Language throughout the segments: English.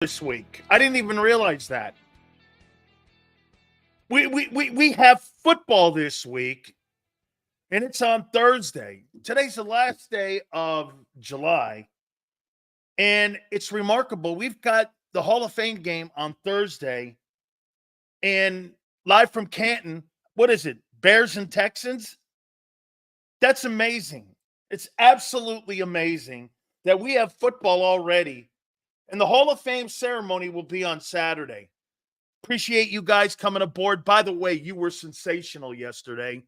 this week. I didn't even realize that. We have football this week, and it's on Thursday. Today's the last day of July, and it's remarkable. We've got the Hall of Fame game on Thursday, and live from Canton, what is it? Bears and Texans? That's amazing. It's absolutely amazing that we have football already, and the Hall of Fame ceremony will be on Saturday. Appreciate you guys coming aboard. By the way, you were sensational yesterday.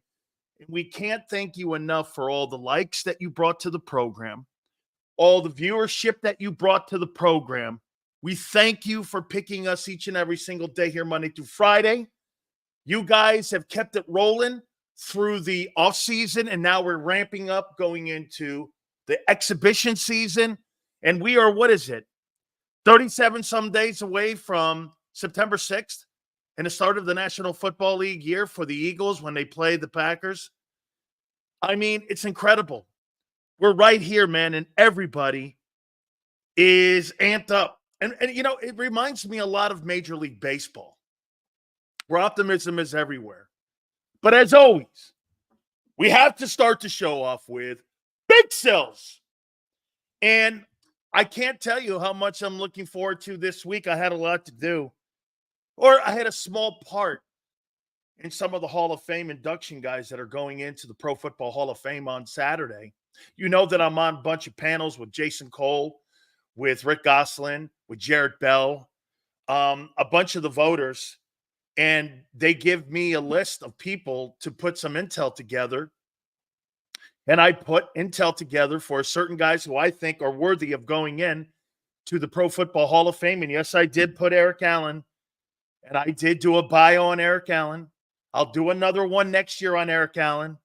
And we can't thank you enough for all the likes that you brought to the program, all the viewership that you brought to the program. We thank you for picking us each and every single day here, Monday through Friday. You guys have kept it rolling through the offseason, and now we're ramping up going into the exhibition season. And we are, 37 some days away from September 6th and the start of the National Football League year for the Eagles when they play the Packers. I mean, it's incredible. We're right here, man, and everybody is amped up. And it reminds me a lot of Major League Baseball, where optimism is everywhere. But as always, we have to start the show off with Big Sills. And I can't tell you how much I'm looking forward to this week. I had a lot to do. Or I had a small part in some of the Hall of Fame induction guys that are going into the Pro Football Hall of Fame on Saturday. You know that I'm on a bunch of panels with Jason Cole, with Rick Gosselin, with Jarrett Bell, a bunch of the voters, and they give me a list of people to put some intel together. And I put intel together for certain guys who I think are worthy of going in to the Pro Football Hall of Fame. And yes, I did put Eric Allen. And I did do a bio on Eric Allen. I'll do another one next year on Eric Allen.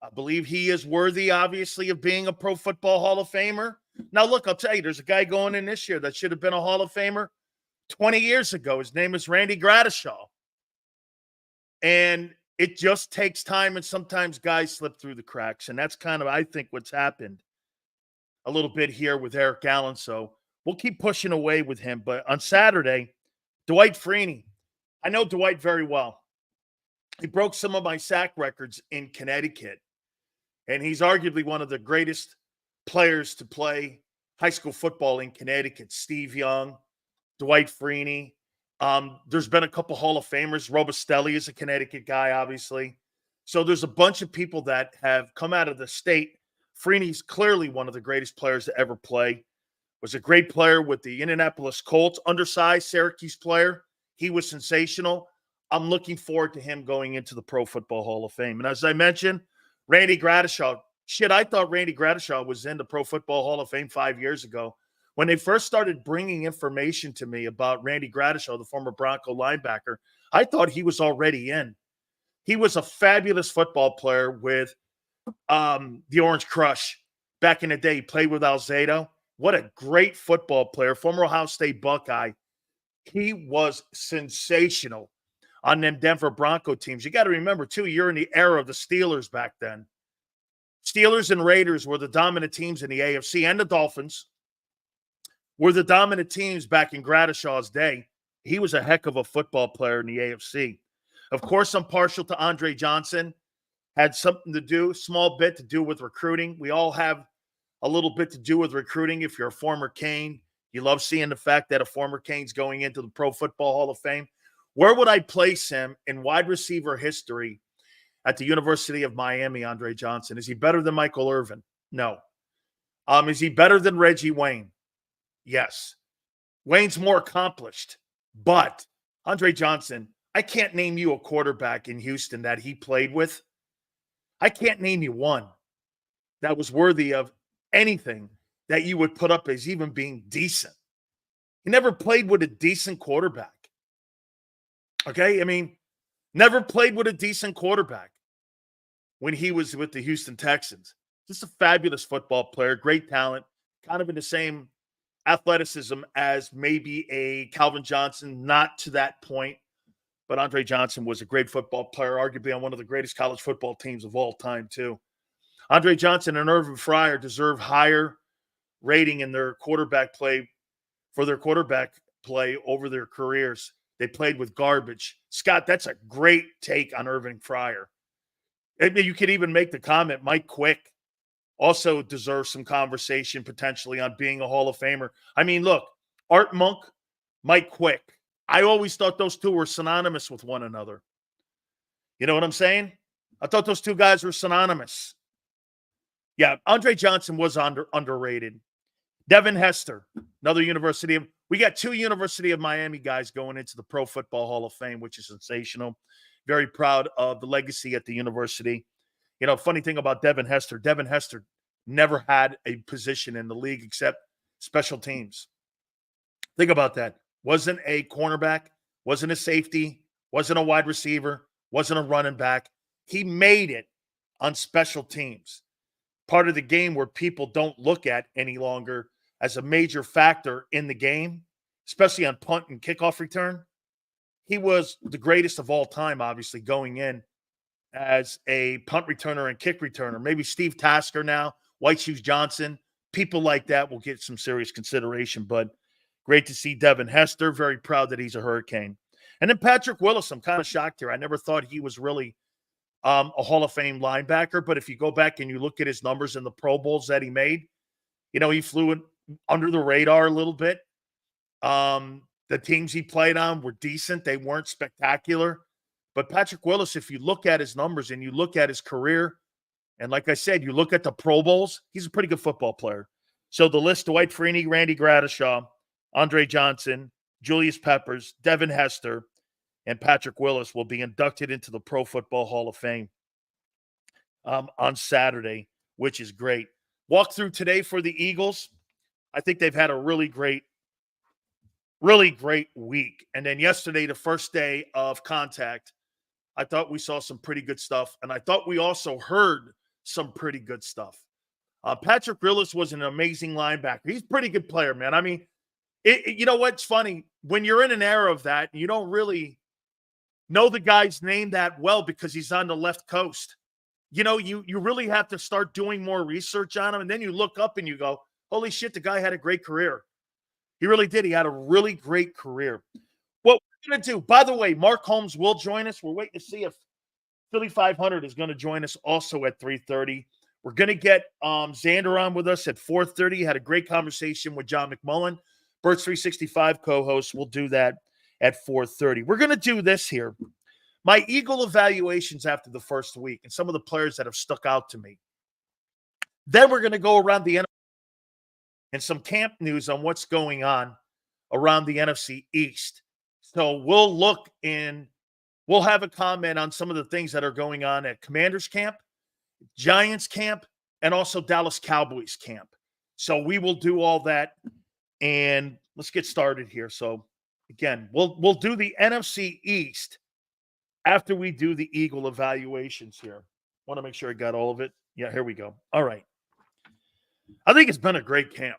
I believe he is worthy, obviously, of being a Pro Football Hall of Famer. Now, look, I'll tell you, there's a guy going in this year that should have been a Hall of Famer 20 years ago. His name is Randy Gradishaw. And it just takes time, and sometimes guys slip through the cracks. And that's kind of, I think, what's happened a little bit here with Eric Allen. So we'll keep pushing away with him. But on Saturday, Dwight Freeney. I know Dwight very well. He broke some of my sack records in Connecticut, and he's arguably one of the greatest players to play high school football in Connecticut. Steve Young, Dwight Freeney. There's been a couple Hall of Famers. Robustelli is a Connecticut guy, obviously. So there's a bunch of people that have come out of the state. Freeney's clearly one of the greatest players to ever play. Was a great player with the Indianapolis Colts, undersized Syracuse player. He was sensational. I'm looking forward to him going into the Pro Football Hall of Fame. And as I mentioned, Randy Gradishaw. I thought Randy Gradishaw was in the Pro Football Hall of Fame 5 years ago. When they first started bringing information to me about Randy Gradishaw, the former Bronco linebacker, I thought he was already in. He was a fabulous football player with the Orange Crush. Back in the day, he played with Alzado. What a great football player, former Ohio State Buckeye. He was sensational on them Denver Bronco teams. You got to remember, too, you're in the era of the Steelers back then. Steelers and Raiders were the dominant teams in the AFC, and the Dolphins were the dominant teams back in Gradishaw's day. He was a heck of a football player in the AFC. Of course, I'm partial to Andre Johnson. Had something to do, small bit to do with recruiting. We all have a little bit to do with recruiting. If you're a former Cane, you love seeing the fact that a former Cane's going into the Pro Football Hall of Fame. Where would I place him in wide receiver history at the University of Miami, Andre Johnson? Is he better than Michael Irvin? No. Is he better than Reggie Wayne? Yes. Wayne's more accomplished. But Andre Johnson, I can't name you a quarterback in Houston that he played with. I can't name you one that was worthy of anything that you would put up as even being decent. He never played with a decent quarterback. Okay? I mean, never played with a decent quarterback when he was with the Houston Texans. Just a fabulous football player, great talent, kind of in the same athleticism as maybe a Calvin Johnson, not to that point. But Andre Johnson was a great football player, arguably on one of the greatest college football teams of all time, too. Andre Johnson and Irvin Fryer deserve higher rating in their quarterback play for their quarterback play over their careers. They played with garbage. Scott, that's a great take on Irving Fryer. You could even make the comment, Mike Quick also deserves some conversation potentially on being a Hall of Famer. I mean, look, Art Monk, Mike Quick. I always thought those two were synonymous with one another. You know what I'm saying? I thought those two guys were synonymous. Yeah, Andre Johnson was underrated. Devin Hester, another University of – we got two University of Miami guys going into the Pro Football Hall of Fame, which is sensational. Very proud of the legacy at the university. You know, funny thing about Devin Hester never had a position in the league except special teams. Think about that. Wasn't a cornerback, wasn't a safety, wasn't a wide receiver, wasn't a running back. He made it on special teams. Part of the game where people don't look at any longer as a major factor in the game, especially on punt and kickoff return. He was the greatest of all time, obviously, going in as a punt returner and kick returner. Maybe Steve Tasker now, White Shoes Johnson, people like that will get some serious consideration. But great to see Devin Hester. Very proud that he's a Hurricane. And then Patrick Willis, I'm kind of shocked here. I never thought he was really a Hall of Fame linebacker. But if you go back and you look at his numbers in the Pro Bowls that he made, you know, he flew under the radar a little bit. The teams he played on were decent. They weren't spectacular. But Patrick Willis, if you look at his numbers and you look at his career, and like I said, you look at the Pro Bowls, he's a pretty good football player. So the list, Dwight Freeney, Randy Gradishaw, Andre Johnson, Julius Peppers, Devin Hester, and Patrick Willis will be inducted into the Pro Football Hall of Fame on Saturday, which is great. Walk through today for the Eagles. I think they've had a really great week. And then yesterday, the first day of contact, I thought we saw some pretty good stuff. And I thought we also heard some pretty good stuff. Patrick Willis was an amazing linebacker. He's a pretty good player, man. I mean, you know what's funny? When you're in an era of that, you don't really know the guy's name that well because he's on the left coast. You know, you really have to start doing more research on him. And then you look up and you go, holy shit, the guy had a great career. He really did. He had a really great career. What we're going to do, by the way, Mark Holmes will join us. We're waiting to see if Philly 500 is going to join us also at 3:30. We're going to get Xander on with us at 4:30. Had a great conversation with John McMullen. Birds 365 co-host. We'll do that at 4:30. We're going to do this here. My Eagle evaluations after the first week and some of the players that have stuck out to me. Then we're going to go around the NFC and some camp news on what's going on around the NFC East. So we'll look in, we'll have a comment on some of the things that are going on at Commanders camp, Giants camp, and also Dallas Cowboys camp. So we will do all that, and let's get started here. So again, we'll do the NFC East after we do the Eagle evaluations here. Want to make sure I got all of it. Yeah, here we go. All right. I think it's been a great camp.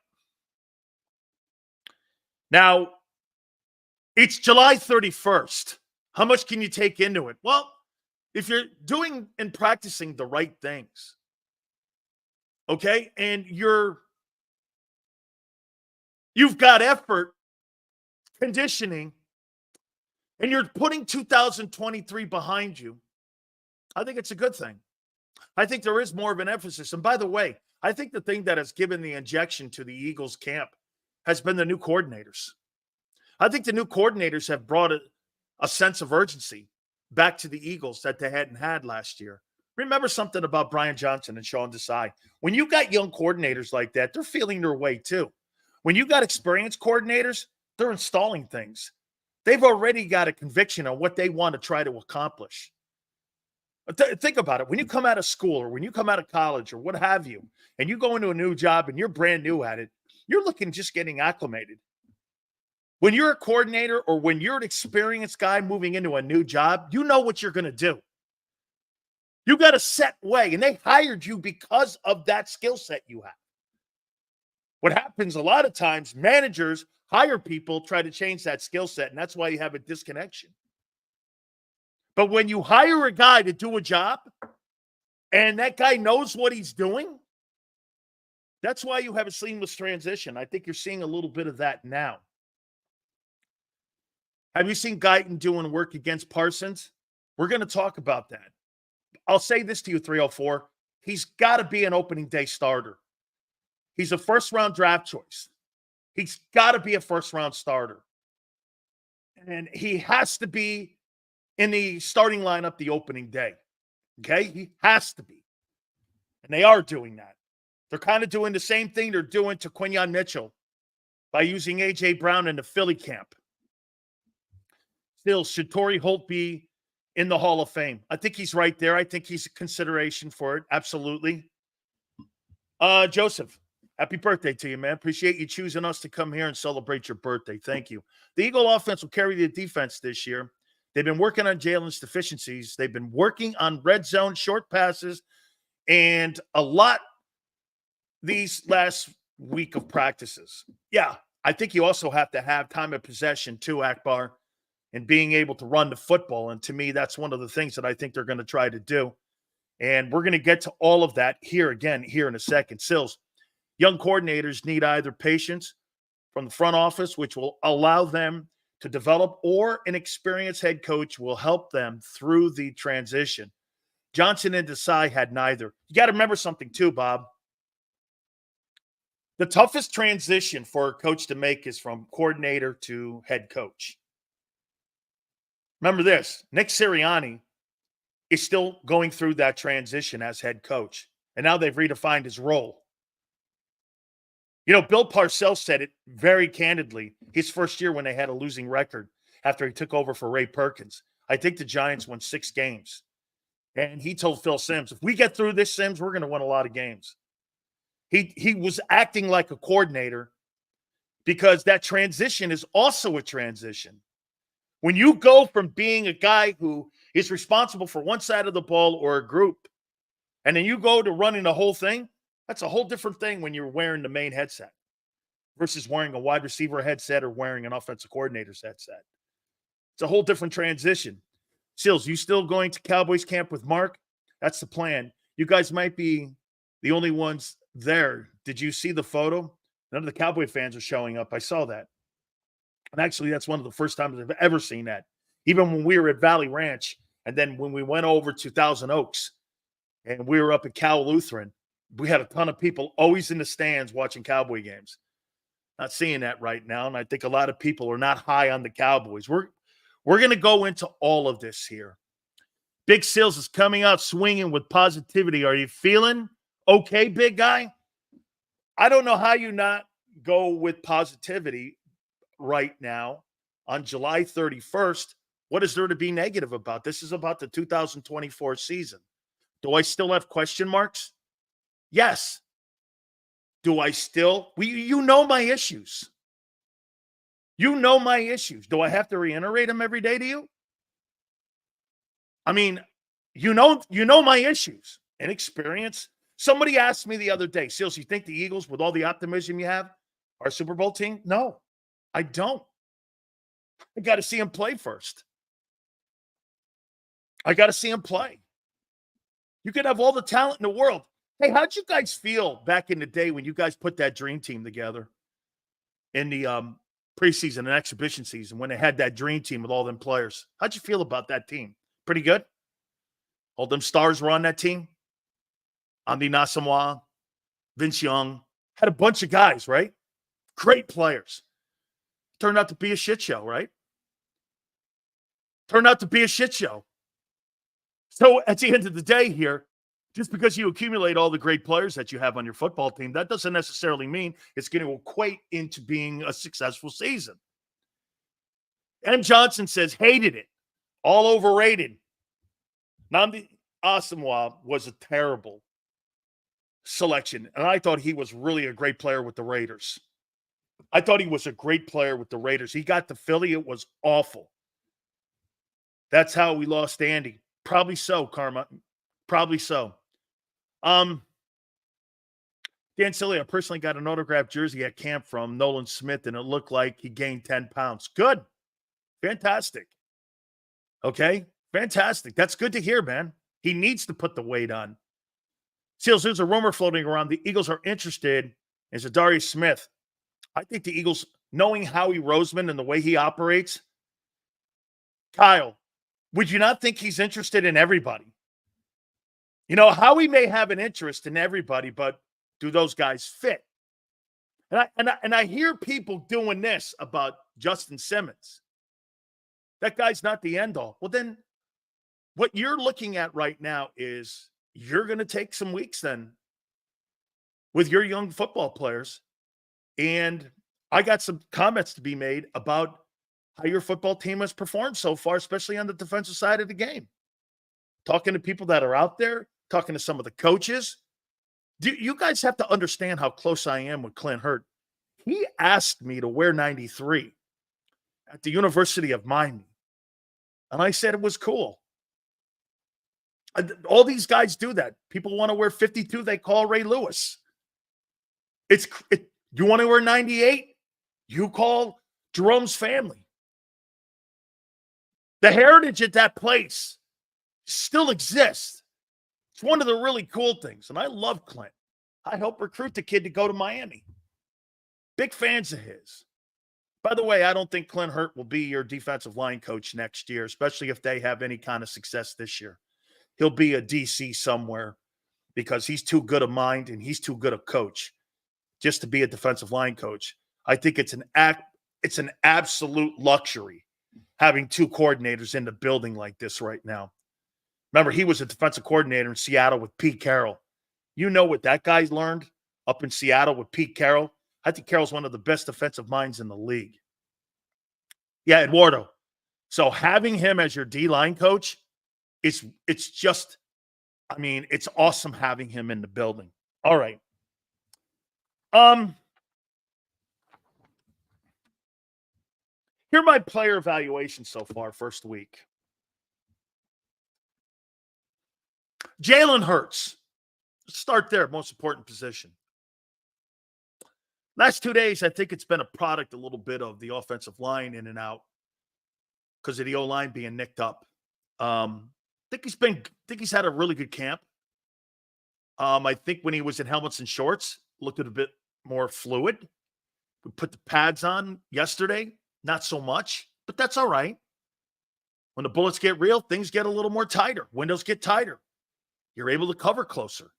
Now, it's July 31st. How much can you take into it? Well, if you're doing and practicing the right things, okay, and you've got effort, conditioning, and you're putting 2023 behind you, I think it's a good thing. I think there is more of an emphasis. And by the way, I think the thing that has given the injection to the Eagles camp has been the new coordinators. I think the new coordinators have brought a sense of urgency back to the Eagles that they hadn't had last year. Remember something about Brian Johnson and Sean Desai. When you got young coordinators like that, they're feeling their way too. When you got experienced coordinators, they're installing things. They've already got a conviction on what they want to try to accomplish. Think about it. When you come out of school or when you come out of college or what have you, and you go into a new job and you're brand new at it, you're looking just getting acclimated. When you're a coordinator or when you're an experienced guy moving into a new job, you know what you're going to do. You got a set way, and they hired you because of that skill set you have. What happens a lot of times, managers hire people, try to change that skill set, and that's why you have a disconnection. But when you hire a guy to do a job, and that guy knows what he's doing, that's why you have a seamless transition. I think you're seeing a little bit of that now. Have you seen Guyton doing work against Parsons? We're going to talk about that. I'll say this to you, 304. He's got to be an opening day starter. He's a first-round draft choice. He's got to be a first-round starter. And he has to be in the starting lineup the opening day. Okay? He has to be. And they are doing that. They're kind of doing the same thing they're doing to Quinyon Mitchell by using A.J. Brown in the Philly camp. Still, should Torrey Holt be in the Hall of Fame? I think he's right there. I think he's a consideration for it. Absolutely. Joseph, happy birthday to you, man. Appreciate you choosing us to come here and celebrate your birthday. Thank you. The Eagle offense will carry the defense this year. They've been working on Jalen's deficiencies. They've been working on red zone, short passes, and a lot these last week of practices. Yeah, I think you also have to have time of possession too, Akbar, and being able to run the football. And to me, that's one of the things that I think they're going to try to do. And we're going to get to all of that here in a second. Sills, young coordinators need either patience from the front office, which will allow them to develop, or an experienced head coach will help them through the transition. Johnson and Desai had neither. You got to remember something too, Bob. The toughest transition for a coach to make is from coordinator to head coach. Remember this, Nick Sirianni is still going through that transition as head coach. And now they've redefined his role. You know, Bill Parcells said it very candidly his first year when they had a losing record after he took over for Ray Perkins. I think the Giants won 6 games. And he told Phil Simms, if we get through this, Simms, we're going to win a lot of games. He was acting like a coordinator because that transition is also a transition. When you go from being a guy who is responsible for one side of the ball or a group, and then you go to running the whole thing, that's a whole different thing when you're wearing the main headset versus wearing a wide receiver headset or wearing an offensive coordinator's headset. It's a whole different transition. Sills, you still going to Cowboys camp with Mark? That's the plan. You guys might be the only ones there. Did you see the photo? None of the Cowboy fans are showing up. I saw that. And actually, that's one of the first times I've ever seen that. Even when we were at Valley Ranch, and then when we went over to Thousand Oaks, and we were up at Cal Lutheran, we had a ton of people always in the stands watching Cowboy games. Not seeing that right now, and I think a lot of people are not high on the Cowboys. We're going to go into all of this here. Big Sills is coming out swinging with positivity. Are you feeling okay, big guy? I don't know how you not go with positivity right now on July 31st. What is there to be negative about? This is about the 2024 season. Do I still have question marks? Yes. Do I still? You know my issues. You know my issues. Do I have to reiterate them every day to you? I mean, you know my issues. Inexperience. Somebody asked me the other day, Seals, you think the Eagles, with all the optimism you have, are a Super Bowl team? No, I don't. I got to see them play first. I got to see them play. You could have all the talent in the world. Hey, how'd you guys feel back in the day when you guys put that dream team together in the preseason and exhibition season when they had that dream team with all them players? How'd you feel about that team? Pretty good? All them stars were on that team? Amdi Nasamwa, Vince Young, had a bunch of guys, right? Great players. Turned out to be a shit show, right? Turned out to be a shit show. So at the end of the day here, just because you accumulate all the great players that you have on your football team, that doesn't necessarily mean it's going to equate into being a successful season. M. Johnson says, hated it. All overrated. Nnamdi Asomugha was a terrible selection, and I thought he was really a great player with the Raiders. I thought he was a great player with the Raiders. He got to Philly. It was awful. That's how we lost Andy. Probably so, Karma. Probably so. Dan Sileo, I personally got an autographed jersey at camp from Nolan Smith, and it looked like he gained 10 pounds. Good. Fantastic. Okay? Fantastic. That's good to hear, man. He needs to put the weight on. Seals, there's a rumor floating around. The Eagles are interested in Zadarius Smith. I think the Eagles, knowing Howie Roseman and the way he operates, Kyle, would you not think he's interested in everybody? You know, Howie may have an interest in everybody, but do those guys fit? And I hear people doing this about Justin Simmons. That guy's not the end all. Well, then what you're looking at right now is you're going to take some weeks then with your young football players. And I got some comments to be made about how your football team has performed so far, especially on the defensive side of the game. Talking to people that are out there, talking to some of the coaches. You guys have to understand how close I am with Clint Hurt. He asked me to wear 93 at the University of Miami. And I said it was cool. All these guys do that. People want to wear 52. They call Ray Lewis. You want to wear 98? You call Jerome's family. The heritage at that place still exists. It's one of the really cool things. And I love Clint. I helped recruit the kid to go to Miami. Big fans of his. By the way, I don't think Clint Hurt will be your defensive line coach next year, especially if they have any kind of success this year. He'll be a DC somewhere because he's too good a mind and he's too good a coach just to be a defensive line coach. I think it's an absolute luxury having two coordinators in the building like this right now. Remember, he was a defensive coordinator in Seattle with Pete Carroll. You know what that guy's learned up in Seattle with Pete Carroll? I think Carroll's one of the best defensive minds in the league. Yeah, Eduardo. So having him as your D-line coach, it's just, I mean, it's awesome having him in the building. All right. Here are my player evaluations so far, first week. Jalen Hurts. Let's start there, most important position. Last 2 days, I think it's been a product a little bit of the offensive line in and out because of the O-line being nicked up. I think he's had a really good camp. I think when he was in helmets and shorts, looked a bit more fluid. We put the pads on yesterday, not so much, but that's all right. When the bullets get real, things get a little more tighter. Windows get tighter. You're able to cover closer.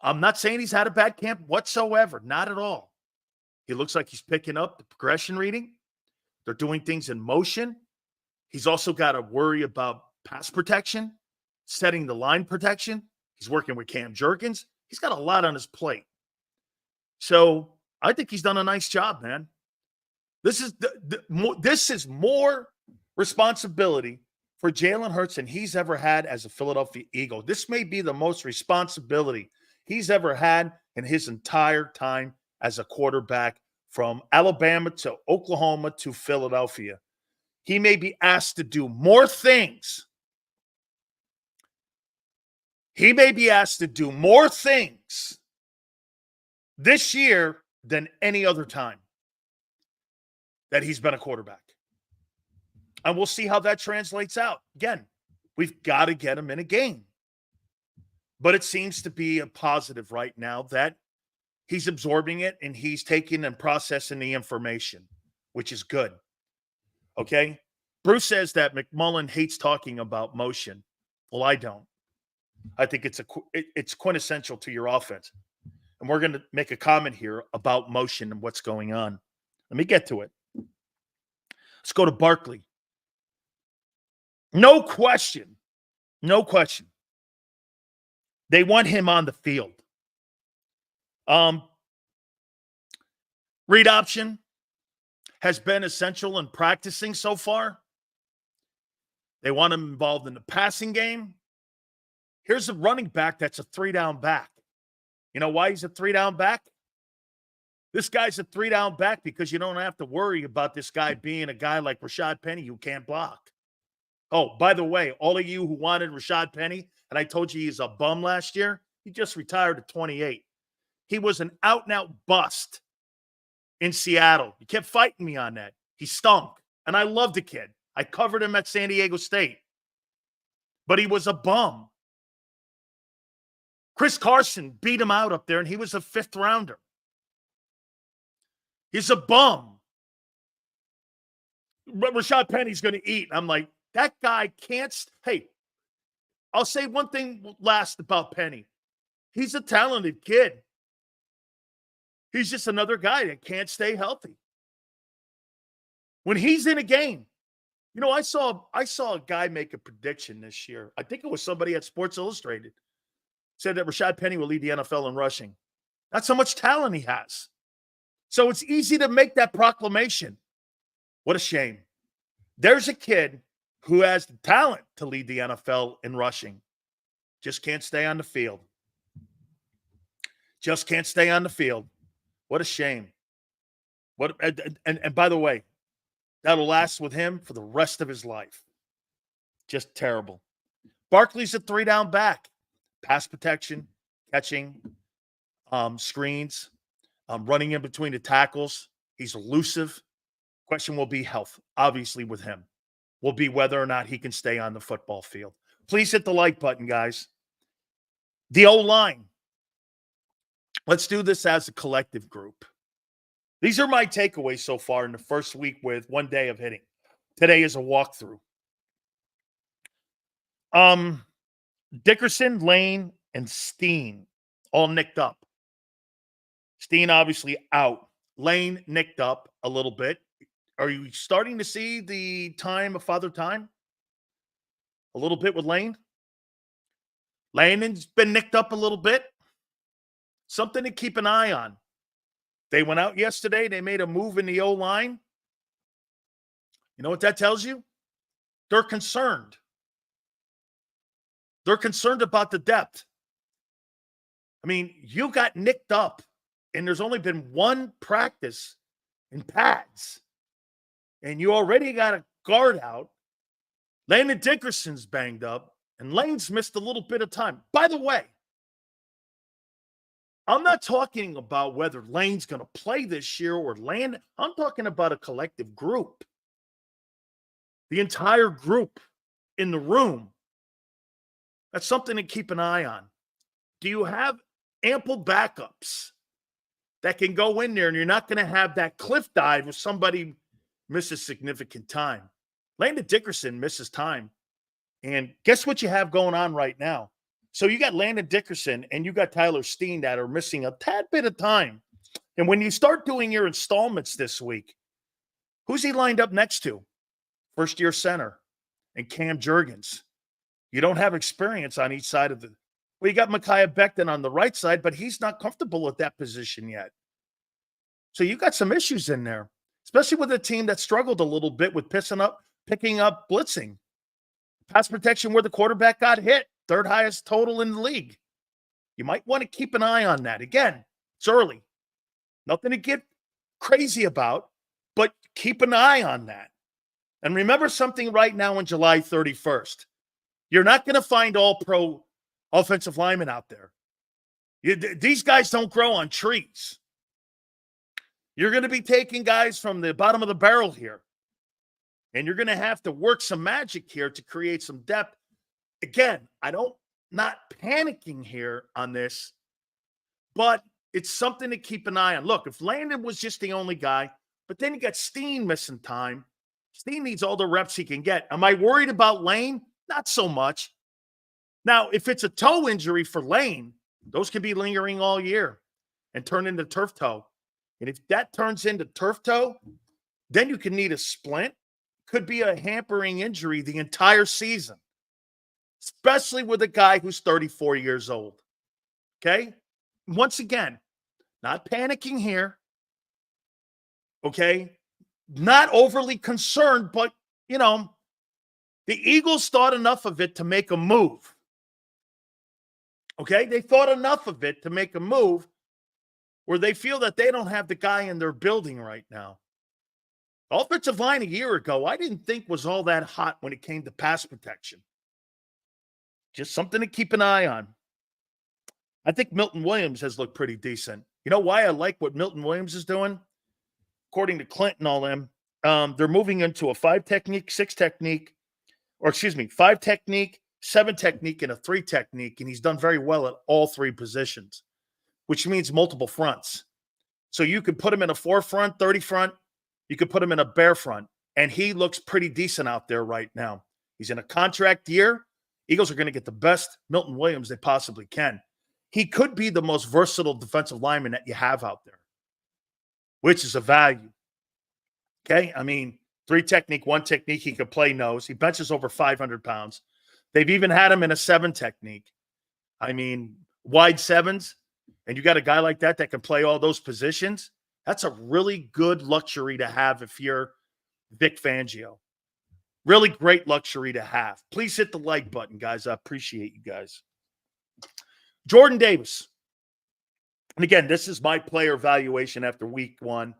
I'm not saying he's had a bad camp whatsoever. Not at all. He looks like he's picking up the progression reading. They're doing things in motion. He's also got to worry about pass protection, setting the line protection. He's working with Cam Jerkins. He's got a lot on his plate. So I think he's done a nice job, man. This is more responsibility for Jalen Hurts than he's ever had as a Philadelphia Eagle. This may be the most responsibility he's ever had in his entire time as a quarterback from Alabama to Oklahoma to Philadelphia. He may be asked to do more things. He may be asked to do more things this year than any other time that he's been a quarterback. And we'll see how that translates out. Again, we've got to get him in a game. But it seems to be a positive right now that he's absorbing it and he's taking and processing the information, which is good. Okay? Bruce says that McMullen hates talking about motion. Well, I don't. I think it's quintessential to your offense. And we're going to make a comment here about motion and what's going on. Let me get to it. Let's go to Barkley. No question. No question. They want him on the field. Read option has been essential in practicing so far. They want him involved in the passing game. Here's a running back that's a 3-down back. You know why he's a 3-down back? This guy's a 3-down back because you don't have to worry about this guy being a guy like Rashad Penny who can't block. Oh, by the way, all of you who wanted Rashad Penny, and I told you he's a bum last year, he just retired at 28. He was an out-and-out bust in Seattle. You kept fighting me on that. He stunk, and I loved the kid. I covered him at San Diego State. But he was a bum. Chris Carson beat him out up there, and he was a 5th rounder. He's a bum. Rashad Penny's going to eat. I'm like, that guy can't. Hey, I'll say one thing last about Penny. He's a talented kid. He's just another guy that can't stay healthy. When he's in a game, I saw a guy make a prediction this year. I think it was somebody at Sports Illustrated. Said that Rashad Penny will lead the NFL in rushing. That's how much talent he has. So it's easy to make that proclamation. What a shame. There's a kid who has the talent to lead the NFL in rushing. Just can't stay on the field. Just can't stay on the field. What a shame. And by the way, that'll last with him for the rest of his life. Just terrible. Barkley's a 3-down back. Pass protection, catching, screens, running in between the tackles. He's elusive. Question will be health, obviously, with him. Will be whether or not he can stay on the football field. Please hit the like button, guys. The O-line. Let's do this as a collective group. These are my takeaways so far in the first week with 1 day of hitting. Today is a walkthrough. Dickerson, Lane, and Steen all nicked up. Steen obviously out. Lane nicked up a little bit. Are you starting to see the time of Father Time? A little bit with Lane? Landon's been nicked up a little bit. Something to keep an eye on. They went out yesterday. They made a move in the O-line. You know what that tells you? They're concerned. They're concerned about the depth. I mean, you got nicked up, and there's only been one practice in pads, and you already got a guard out. Landon Dickerson's banged up, and Lane's missed a little bit of time. By the way, I'm not talking about whether Lane's going to play this year or Landon. I'm talking about a collective group. The entire group in the room. That's something to keep an eye on. Do you have ample backups that can go in there and you're not going to have that cliff dive if somebody misses significant time? Landon Dickerson misses time. And guess what you have going on right now? So you got Landon Dickerson and you got Tyler Steen that are missing a tad bit of time. And when you start doing your installments this week, who's he lined up next to? First-year center and Cam Jurgens. You don't have experience on each side of the – well, you got Micaiah Becton on the right side, but he's not comfortable at that position yet. So you got some issues in there, especially with a team that struggled a little bit with picking up blitzing. Pass protection where the quarterback got hit, third highest total in the league. You might want to keep an eye on that. Again, it's early. Nothing to get crazy about, but keep an eye on that. And remember something right now on July 31st. You're not going to find all-pro offensive linemen out there. These guys don't grow on trees. You're going to be taking guys from the bottom of the barrel here. And you're going to have to work some magic here to create some depth. Again, not panicking here on this, but it's something to keep an eye on. Look, if Landon was just the only guy, but then you got Steen missing time. Steen needs all the reps he can get. Am I worried about Lane? Not so much. Now, if it's a toe injury for Lane, those can be lingering all year and turn into turf toe. And if that turns into turf toe, then you can need a splint. Could be a hampering injury the entire season, especially with a guy who's 34 years old. Okay? Once again, not panicking here. Okay? Not overly concerned, but, the Eagles thought enough of it to make a move. Okay? They thought enough of it to make a move where they feel that they don't have the guy in their building right now. The offensive line a year ago, I didn't think was all that hot when it came to pass protection. Just something to keep an eye on. I think Milton Williams has looked pretty decent. You know why I like what Milton Williams is doing? According to Clint and all them, they're moving into a 5 technique, 6 technique, 5 technique, 7 technique, and a 3 technique. And he's done very well at all 3 positions, which means multiple fronts. So you could put him in a 4 front, 30 front. You could put him in a bear front. and he looks pretty decent out there right now. He's in a contract year. Eagles are going to get the best Milton Williams they possibly can. He could be the most versatile defensive lineman that you have out there, which is a value. Okay? I mean, 3 technique, 1 technique. He could play nose. He benches over 500 pounds. They've even had him in a 7 technique. I mean, wide 7s, and you got a guy like that that can play all those positions. That's a really good luxury to have if you're Vic Fangio. Really great luxury to have. Please hit the like button, guys. I appreciate you guys. Jordan Davis. And again, this is my player evaluation after week 1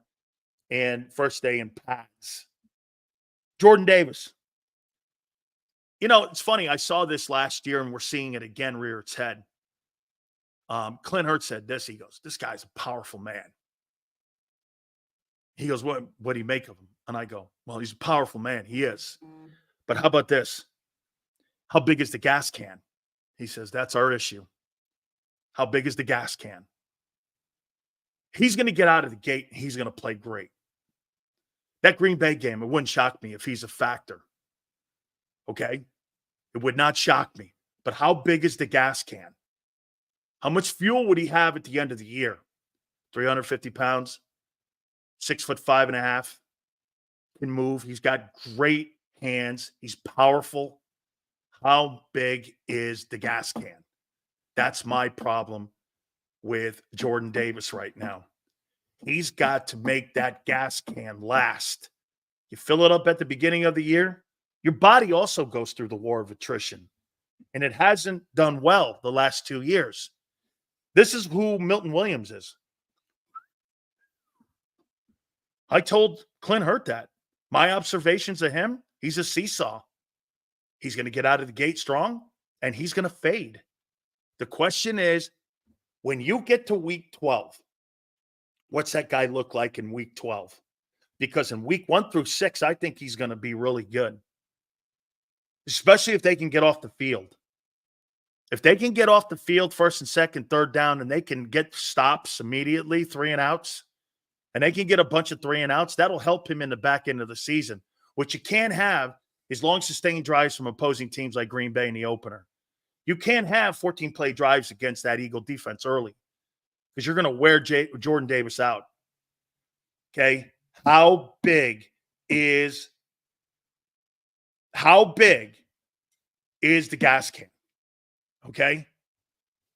and first day in pads. Jordan Davis. You know, it's funny. I saw this last year, and we're seeing it again rear its head. Clint Hurtt said this. He goes, this guy's a powerful man. He goes, what do you make of him? And I go, well, he's a powerful man. He is. But how about this? How big is the gas can? He says, that's our issue. How big is the gas can? He's going to get out of the gate. He's going to play great. That Green Bay game, it wouldn't shock me if he's a factor. Okay? It would not shock me. But how big is the gas can? How much fuel would he have at the end of the year? 350 pounds, 6'5.5", can move. He's got great hands. He's powerful. How big is the gas can? That's my problem with Jordan Davis right now. He's got to make that gas can last. You fill it up at the beginning of the year, your body also goes through the war of attrition. And it hasn't done well the last 2 years. This is who Milton Williams is. I told Clint Hurtt that. My observations of him, he's a seesaw. He's going to get out of the gate strong, and he's going to fade. The question is, when you get to week 12, what's that guy look like in week 12? Because in week 1 through 6, I think he's going to be really good, especially if they can get off the field. If they can get off the field first and second, third down, and they can get stops immediately, 3 and outs, and they can get a bunch of 3 and outs, that'll help him in the back end of the season. What you can't have is long sustained drives from opposing teams like Green Bay in the opener. You can't have 14-play drives against that Eagle defense early because you're going to wear Jordan Davis out. Okay? How big is the gas can? Okay?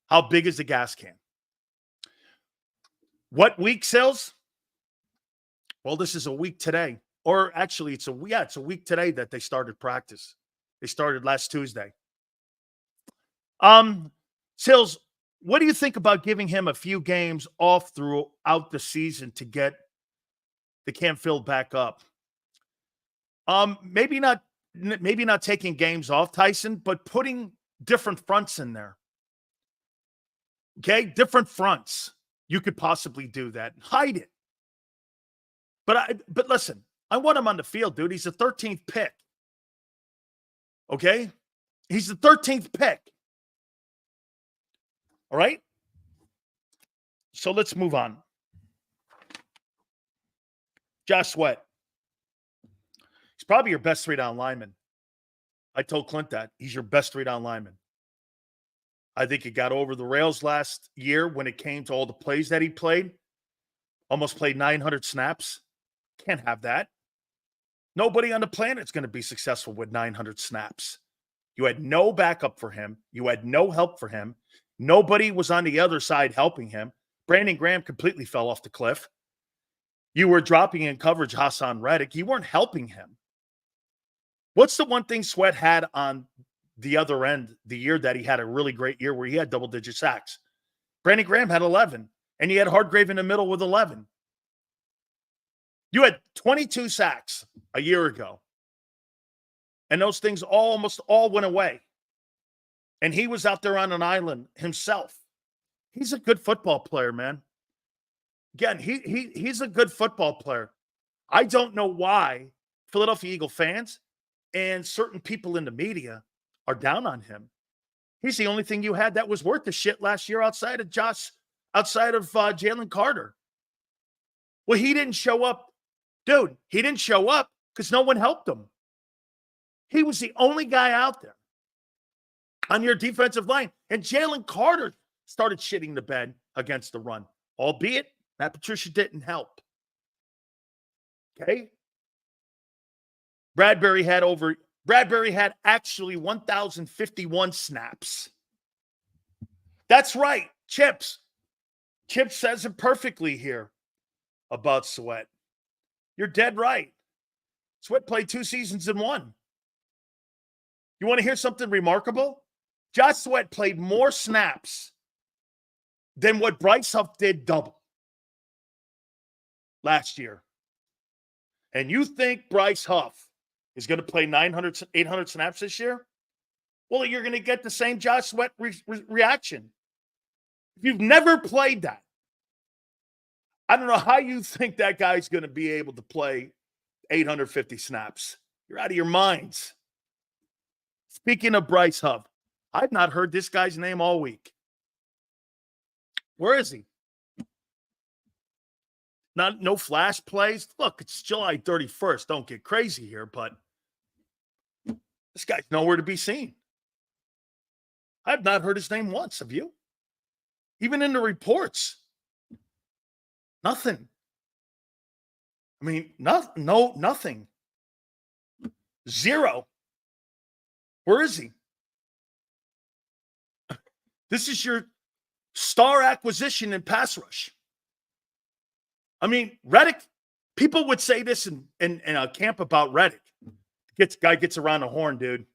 How big is the gas can? What week, Sills? Well, this is a week today. Or actually, it's a week today that they started practice. They started last Tuesday. Sills, what do you think about giving him a few games off throughout the season to get the camp filled back up? Maybe not taking games off, Tyson, but putting different fronts in there. Okay? Different fronts. You could possibly do that. Hide it. But listen, I want him on the field, dude. He's the 13th pick. Okay? He's the 13th pick. All right? So let's move on. Josh Sweat. He's probably your best 3-down lineman. I told Clint that. He's your best 3-down lineman. I think he got over the rails last year when it came to all the plays that he played. Almost played 900 snaps. Can't have that. Nobody on the planet is going to be successful with 900 snaps. You had no backup for him. You had no help for him. Nobody was on the other side helping him. Brandon Graham completely fell off the cliff. You were dropping in coverage Hassan Reddick. You weren't helping him. What's the one thing Sweat had on the other end the year that he had a really great year where he had double-digit sacks? Brandon Graham had 11, and he had Hardgrave in the middle with 11. You had 22 sacks a year ago, and those things almost all went away. And he was out there on an island himself. He's a good football player, man. Again, he's a good football player. I don't know why Philadelphia Eagle fans and certain people in the media are down on him. He's the only thing you had that was worth the shit last year outside of Jalen Carter. Well, he didn't show up. Dude, he didn't show up because no one helped him. He was the only guy out there on your defensive line. And Jalen Carter started shitting the bed against the run, albeit Matt Patricia didn't help. Okay? Bradbury had actually 1,051 snaps. That's right, Chips. Chip says it perfectly here about Sweat. You're dead right. Sweat played 2 seasons in 1. You want to hear something remarkable? Josh Sweat played more snaps than what Bryce Huff did double last year. And you think Bryce Huff is going to play 900, 800 snaps this year? Well, you're going to get the same Josh Sweat reaction. If you've never played that, I don't know how you think that guy's going to be able to play 850 snaps. You're out of your minds. Speaking of Bryce Huff, I've not heard this guy's name all week. Where is he? No flash plays. Look, it's July 31st. Don't get crazy here, but this guy's nowhere to be seen. I've not heard his name once. Have you? Even in the reports. Nothing. I mean, nothing. Zero. Where is he? This is your star acquisition in pass rush. I mean, Reddick, people would say this in a camp about Reddick. Guy gets around the horn, dude.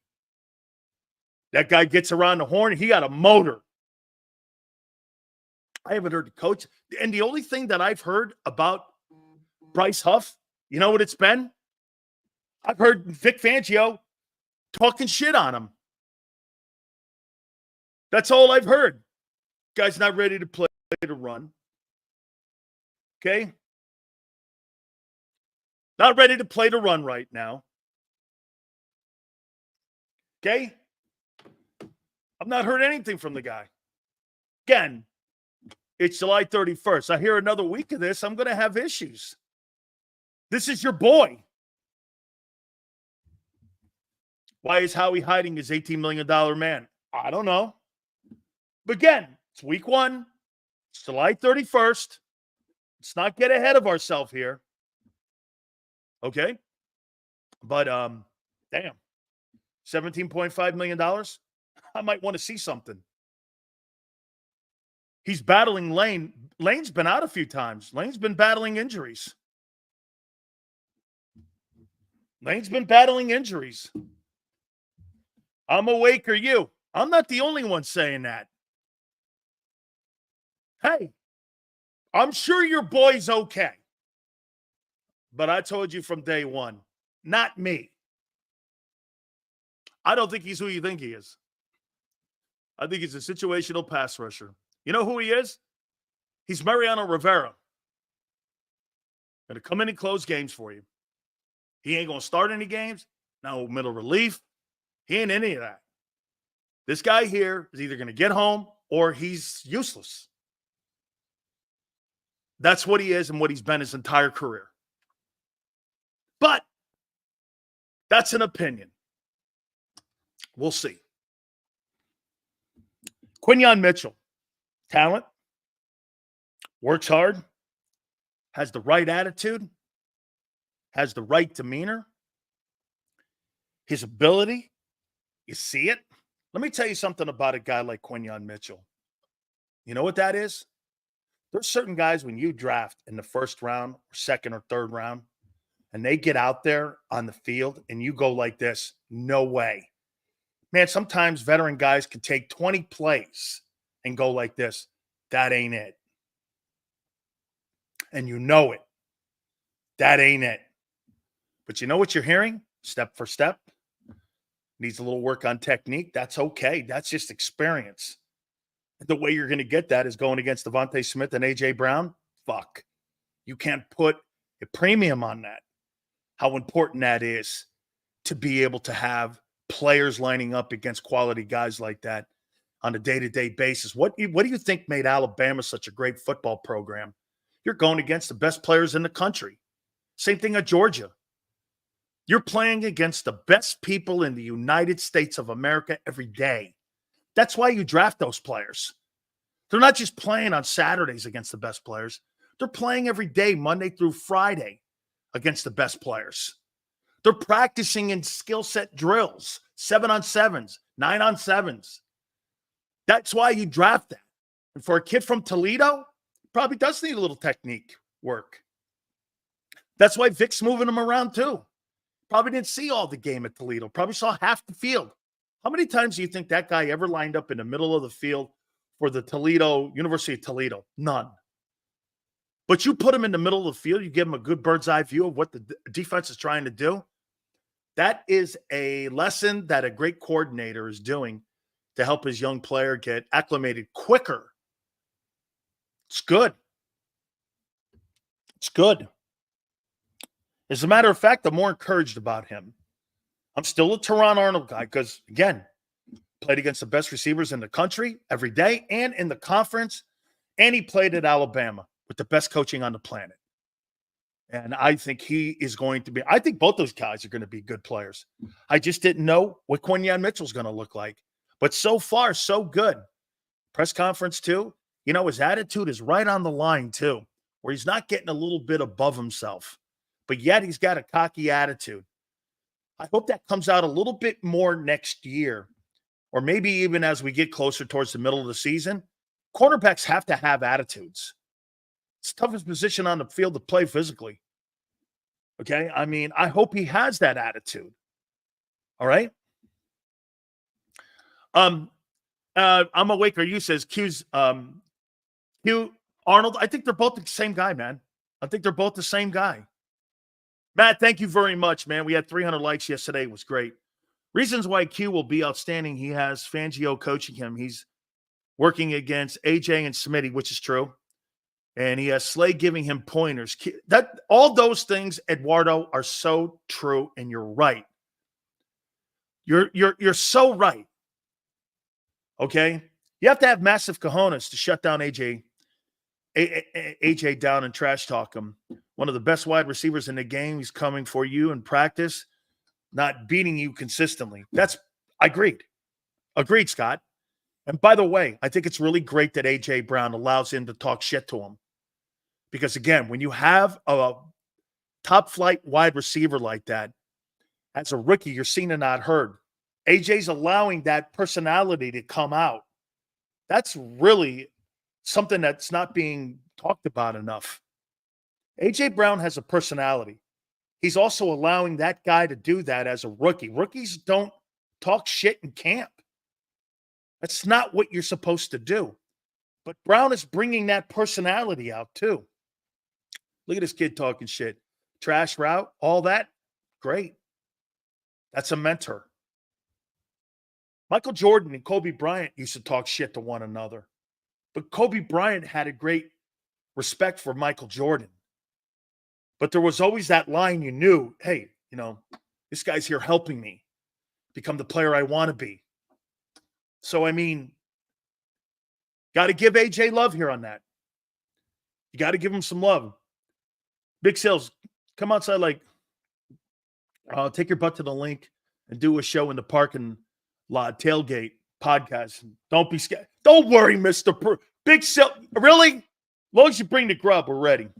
That guy gets around the horn. He got a motor. I haven't heard the coach. And the only thing that I've heard about Bryce Huff, you know what it's been? I've heard Vic Fangio talking shit on him. That's all I've heard. Guy's not ready to play to run. Okay? Not ready to play to run right now. Okay? I've not heard anything from the guy. Again, it's July 31st. I hear another week of this, I'm going to have issues. This is your boy. Why is Howie hiding his $18 million man? I don't know. But again, it's week 1. It's July 31st. Let's not get ahead of ourselves here. Okay? But, damn. $17.5 million? I might want to see something. He's battling Lane. Lane's been out a few times. Lane's been battling injuries. I'm awake, or you? I'm not the only one saying that. Hey, I'm sure your boy's okay. But I told you from day one, not me. I don't think he's who you think he is. I think he's a situational pass rusher. You know who he is? He's Mariano Rivera. Going to come in and close games for you. He ain't going to start any games. No middle relief. He ain't any of that. This guy here is either going to get home or he's useless. That's what he is and what he's been his entire career. But that's an opinion. We'll see. Quinyon Mitchell, talent, works hard, has the right attitude, has the right demeanor, his ability, you see it. Let me tell you something about a guy like Quinyon Mitchell. You know what that is? There's certain guys when you draft in the first round or second or third round, and they get out there on the field and you go like this, no way. Man, sometimes veteran guys can take 20 plays and go like this. That ain't it. And you know it. That ain't it. But you know what you're hearing? Step for step. Needs a little work on technique. That's okay. That's just experience. The way you're going to get that is going against Devontae Smith and A.J. Brown. Fuck. You can't put a premium on that. How important that is to be able to have players lining up against quality guys like that on a day-to-day basis. What do you think made Alabama such a great football program? You're going against the best players in the country. Same thing at Georgia. You're playing against the best people in the United States of America every day. That's why you draft those players. They're not just playing on Saturdays against the best players. They're playing every day, Monday through Friday, against the best players. They're practicing in skill set drills, 7-on-7s, 9-on-7s. That's why you draft that. And for a kid from Toledo, probably does need a little technique work. That's why Vic's moving him around too. Probably didn't see all the game at Toledo. Probably saw half the field. How many times do you think that guy ever lined up in the middle of the field for the University of Toledo? None. But you put him in the middle of the field, you give him a good bird's eye view of what the defense is trying to do. That is a lesson that a great coordinator is doing to help his young player get acclimated quicker. It's good. It's good. As a matter of fact, I'm more encouraged about him. I'm still a Teron Arnold guy because, again, played against the best receivers in the country every day and in the conference, and he played at Alabama with the best coaching on the planet. And I think he is going to be – I think both those guys are going to be good players. I just didn't know what Quinyon Mitchell's going to look like. But so far, so good. Press conference, too. You know, his attitude is right on the line, too, where he's not getting a little bit above himself. But yet he's got a cocky attitude. I hope that comes out a little bit more next year, or maybe even as we get closer towards the middle of the season. Cornerbacks have to have attitudes. It's the toughest position on the field to play physically. Okay? I mean, I hope he has that attitude. All right? I'm awake. Are you says Q's Q Arnold? I think they're both the same guy, man. I think they're both the same guy. Matt, thank you very much, man. We had 300 likes yesterday. It was great. Reasons why Q will be outstanding. He has Fangio coaching him. He's working against AJ and Smitty, which is true. And he has Slay giving him pointers. All those things, Eduardo, are so true, and you're right. You're so right. Okay? You have to have massive cojones to shut down AJ down and trash talk him. One of the best wide receivers in the game. He's coming for you in practice, not beating you consistently. Agreed, Scott. And by the way, I think it's really great that A.J. Brown allows him to talk shit to him. Because, again, when you have a top-flight wide receiver like that, as a rookie, you're seen and not heard. A.J.'s allowing that personality to come out. That's really something that's not being talked about enough. A.J. Brown has a personality. He's also allowing that guy to do that as a rookie. Rookies don't talk shit in camp. That's not what you're supposed to do. But Brown is bringing that personality out too. Look at this kid talking shit. Trash route, all that, great. That's a mentor. Michael Jordan and Kobe Bryant used to talk shit to one another. But Kobe Bryant had a great respect for Michael Jordan. But there was always that line you knew, hey, you know, this guy's here helping me become the player I want to be. So, I mean, got to give AJ love here on that. You got to give him some love. Big Sales, come outside, like, take your butt to the link and do a show in the parking lot, tailgate podcast. Don't be scared. Don't worry, Mr. Big Sales. Really? As long as you bring the grub, we're ready. As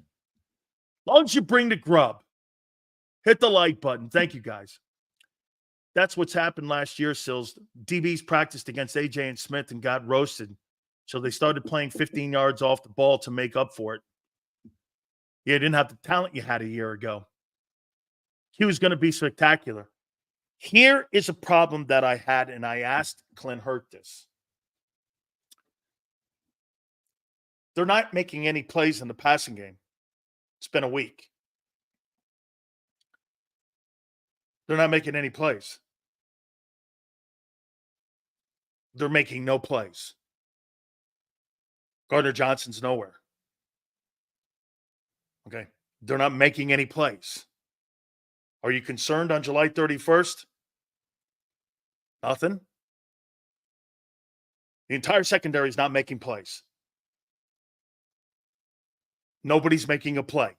long as you bring the grub, hit the like button. Thank you, guys. That's what's happened last year, Sills. DBs practiced against AJ and Smith and got roasted. So they started playing 15 yards off the ball to make up for it. You didn't have the talent you had a year ago. He was going to be spectacular. Here is a problem that I had, and I asked Clint Hurt this. They're not making any plays in the passing game. It's been a week. They're not making any plays. They're making no plays. Gardner Johnson's nowhere. Okay. They're not making any plays. Are you concerned on July 31st? Nothing. The entire secondary is not making plays. Nobody's making a play.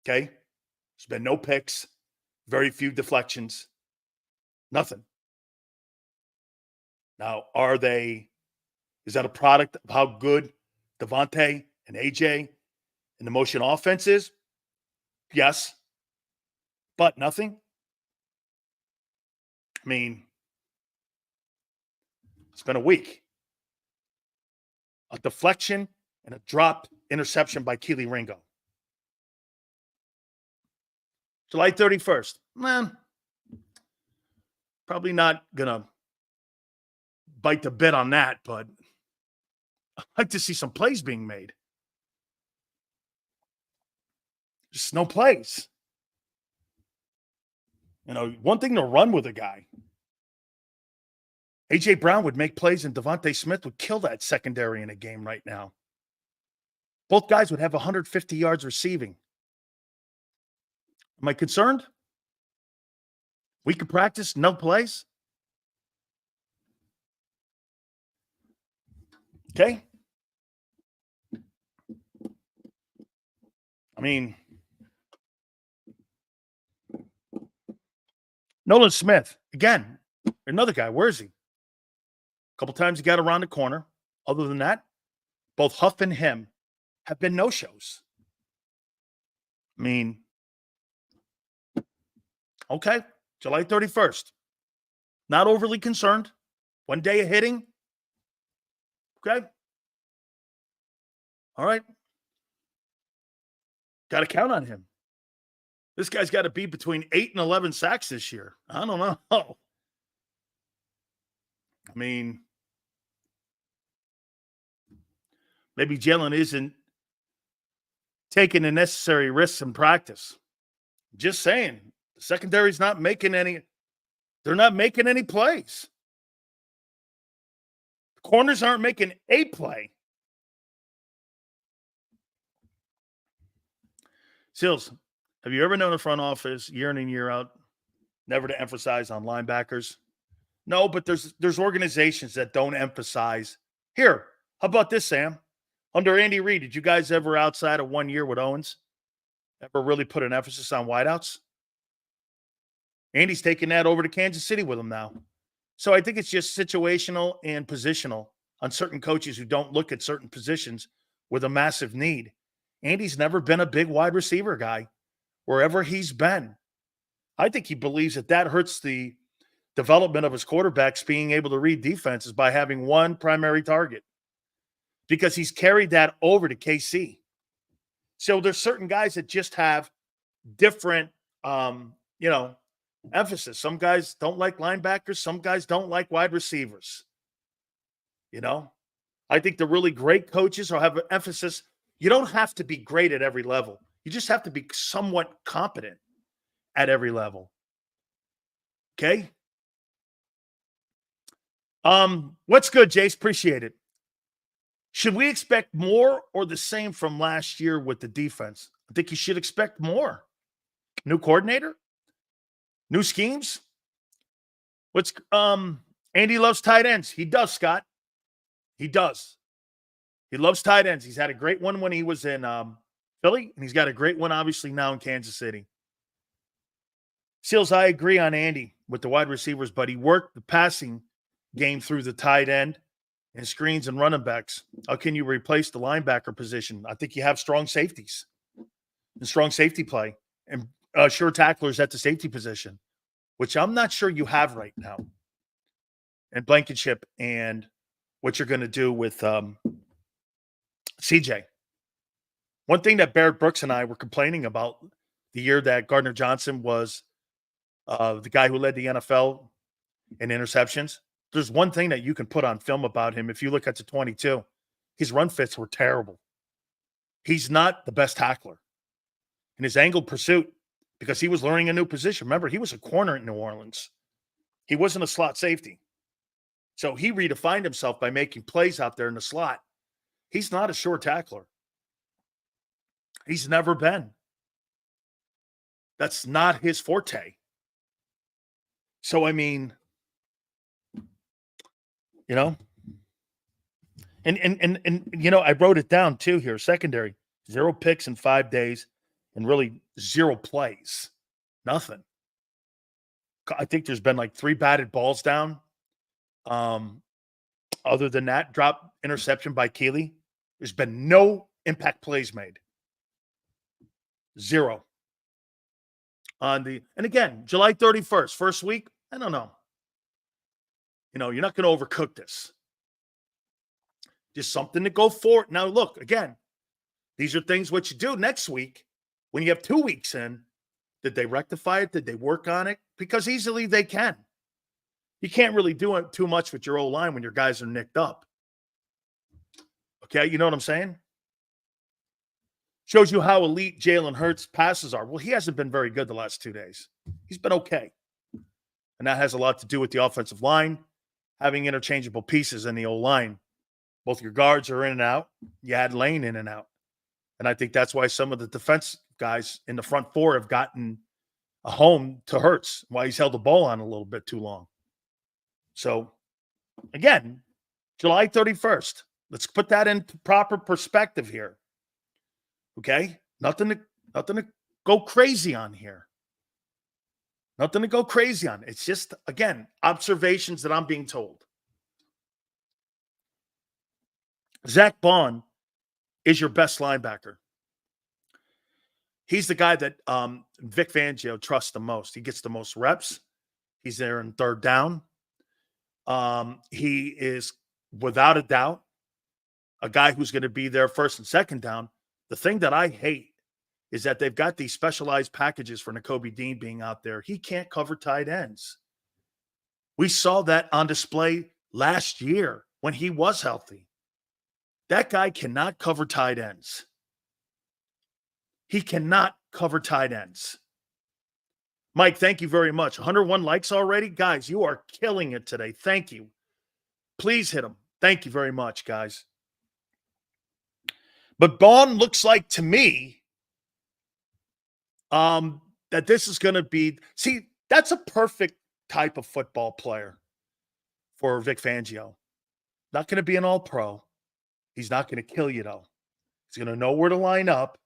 Okay? There's been no picks, very few deflections, nothing. Now, is that a product of how good Devontae and AJ and the motion offense is? Yes. But nothing. I mean, it's been a week. A deflection and a dropped interception by Keely Ringo. July 31st. Man, probably not going to bite the bit on that, but I'd like to see some plays being made. Just no plays. You know, one thing to run with a guy. A.J. Brown would make plays and Devontae Smith would kill that secondary in a game right now. Both guys would have 150 yards receiving. Am I concerned? We could practice, no plays? Okay. I mean, Nolan Smith, again, another guy. Where is he? A couple times he got around the corner. Other than that, both Huff and him have been no-shows. I mean, okay, July 31st. Not overly concerned. One day of hitting. Okay. All right. Got to count on him. This guy's got to be between 8 and 11 sacks this year. I don't know. I mean, maybe Jalen isn't taking the necessary risks in practice. Just saying. The secondary's not making any. They're not making any plays. The corners aren't making a play. Sills, have you ever known a front office year in and year out never to emphasize on linebackers? No, but there's organizations that don't emphasize. Here, how about this, Sam? Under Andy Reid, did you guys ever, outside of 1 year with Owens, ever really put an emphasis on wideouts? Andy's taking that over to Kansas City with him now. So I think it's just situational and positional on certain coaches who don't look at certain positions with a massive need. Andy's never been a big wide receiver guy wherever he's been. I think he believes that hurts the development of his quarterbacks being able to read defenses by having one primary target, because he's carried that over to KC. So there's certain guys that just have different, emphasis. Some guys don't like linebackers. Some guys don't like wide receivers. I think the really great coaches will have an emphasis. You don't have to be great at every level. You just have to be somewhat competent at every level. Okay? What's good, Jace? Appreciate it. Should we expect more or the same from last year with the defense? I think you should expect more. New coordinator? New schemes? Andy loves tight ends. He does, Scott. He does. He loves tight ends. He's had a great one when he was in Philly, and he's got a great one, obviously, now in Kansas City. Seals, I agree on Andy with the wide receivers, but he worked the passing game through the tight end and screens and running backs. How can you replace the linebacker position? I think you have strong safeties and strong safety play and sure tacklers at the safety position, which I'm not sure you have right now. And Blankenship and what you're going to do with CJ. One thing that Barrett Brooks and I were complaining about the year that Gardner Johnson was the guy who led the NFL in interceptions. There's one thing that you can put on film about him. If you look at the 22, his run fits were terrible. He's not the best tackler. In his angled pursuit, because he was learning a new position. Remember, he was a corner in New Orleans. He wasn't a slot safety. So he redefined himself by making plays out there in the slot. He's not a short tackler. He's never been. That's not his forte. So, I mean, and I wrote it down too here. Secondary, 0 picks in 5 days. and really 0 plays. Nothing. I think there's been like 3 batted balls down. Other than that, drop interception by Keeley. There's been no impact plays made. 0. And again, July 31st, first week, I don't know. You're not going to overcook this. Just something to go for. Now, look, again, these are things what you do next week when you have 2 weeks in. Did they rectify it? Did they work on it? Because easily they can. You can't really do it too much with your O-line when your guys are nicked up. Okay, you know what I'm saying? Shows you how elite Jalen Hurts' passes are. Well, he hasn't been very good the last 2 days. He's been okay. And that has a lot to do with the offensive line, having interchangeable pieces in the O-line. Both your guards are in and out. You had Lane in and out. And I think that's why some of the defense guys in the front 4 have gotten a home to Hurts, why he's held the ball on a little bit too long. So, again, July 31st. Let's put that into proper perspective here. Okay? Nothing to go crazy on here. Nothing to go crazy on. It's just, again, observations that I'm being told. Zach Bond is your best linebacker. He's the guy that Vic Fangio trusts the most. He gets the most reps. He's there in third down. He is, without a doubt, a guy who's going to be there first and second down. The thing that I hate is that they've got these specialized packages for Nakobe Dean being out there. He can't cover tight ends. We saw that on display last year when he was healthy. That guy cannot cover tight ends. He cannot cover tight ends. Mike, thank you very much. 101 likes already. Guys, you are killing it today. Thank you. Please hit them. Thank you very much, guys. But Bond looks like to me that this is going to be, see, that's a perfect type of football player for Vic Fangio. Not going to be an all-pro. He's not going to kill you, though. He's going to know where to line up,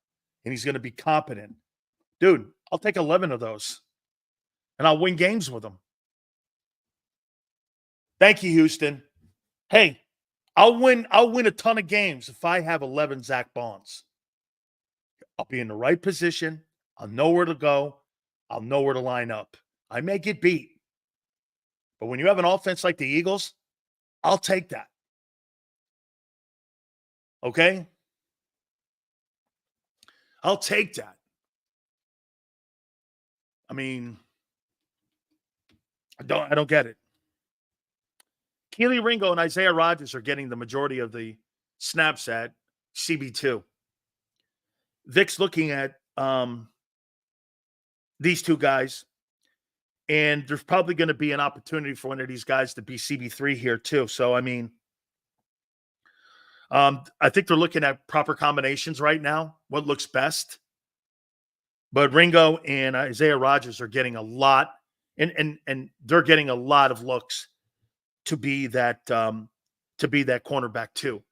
and he's going to be competent. Dude, I'll take 11 of those, and I'll win games with them. Thank you, Houston. Hey, I'll win a ton of games if I have 11 Zach Bonds. I'll be in the right position. I'll know where to go. I'll know where to line up. I may get beat. But when you have an offense like the Eagles, I'll take that. Okay? I'll take that. I mean, I don't get it. Keely Ringo and Isaiah Rodgers are getting the majority of the snaps at CB2. Vic's looking at these two guys, and there's probably going to be an opportunity for one of these guys to be CB3 here too. So, I mean, I think they're looking at proper combinations right now, what looks best. But Ringo and Isaiah Rodgers are getting a lot, and they're getting a lot of looks to be that cornerback too.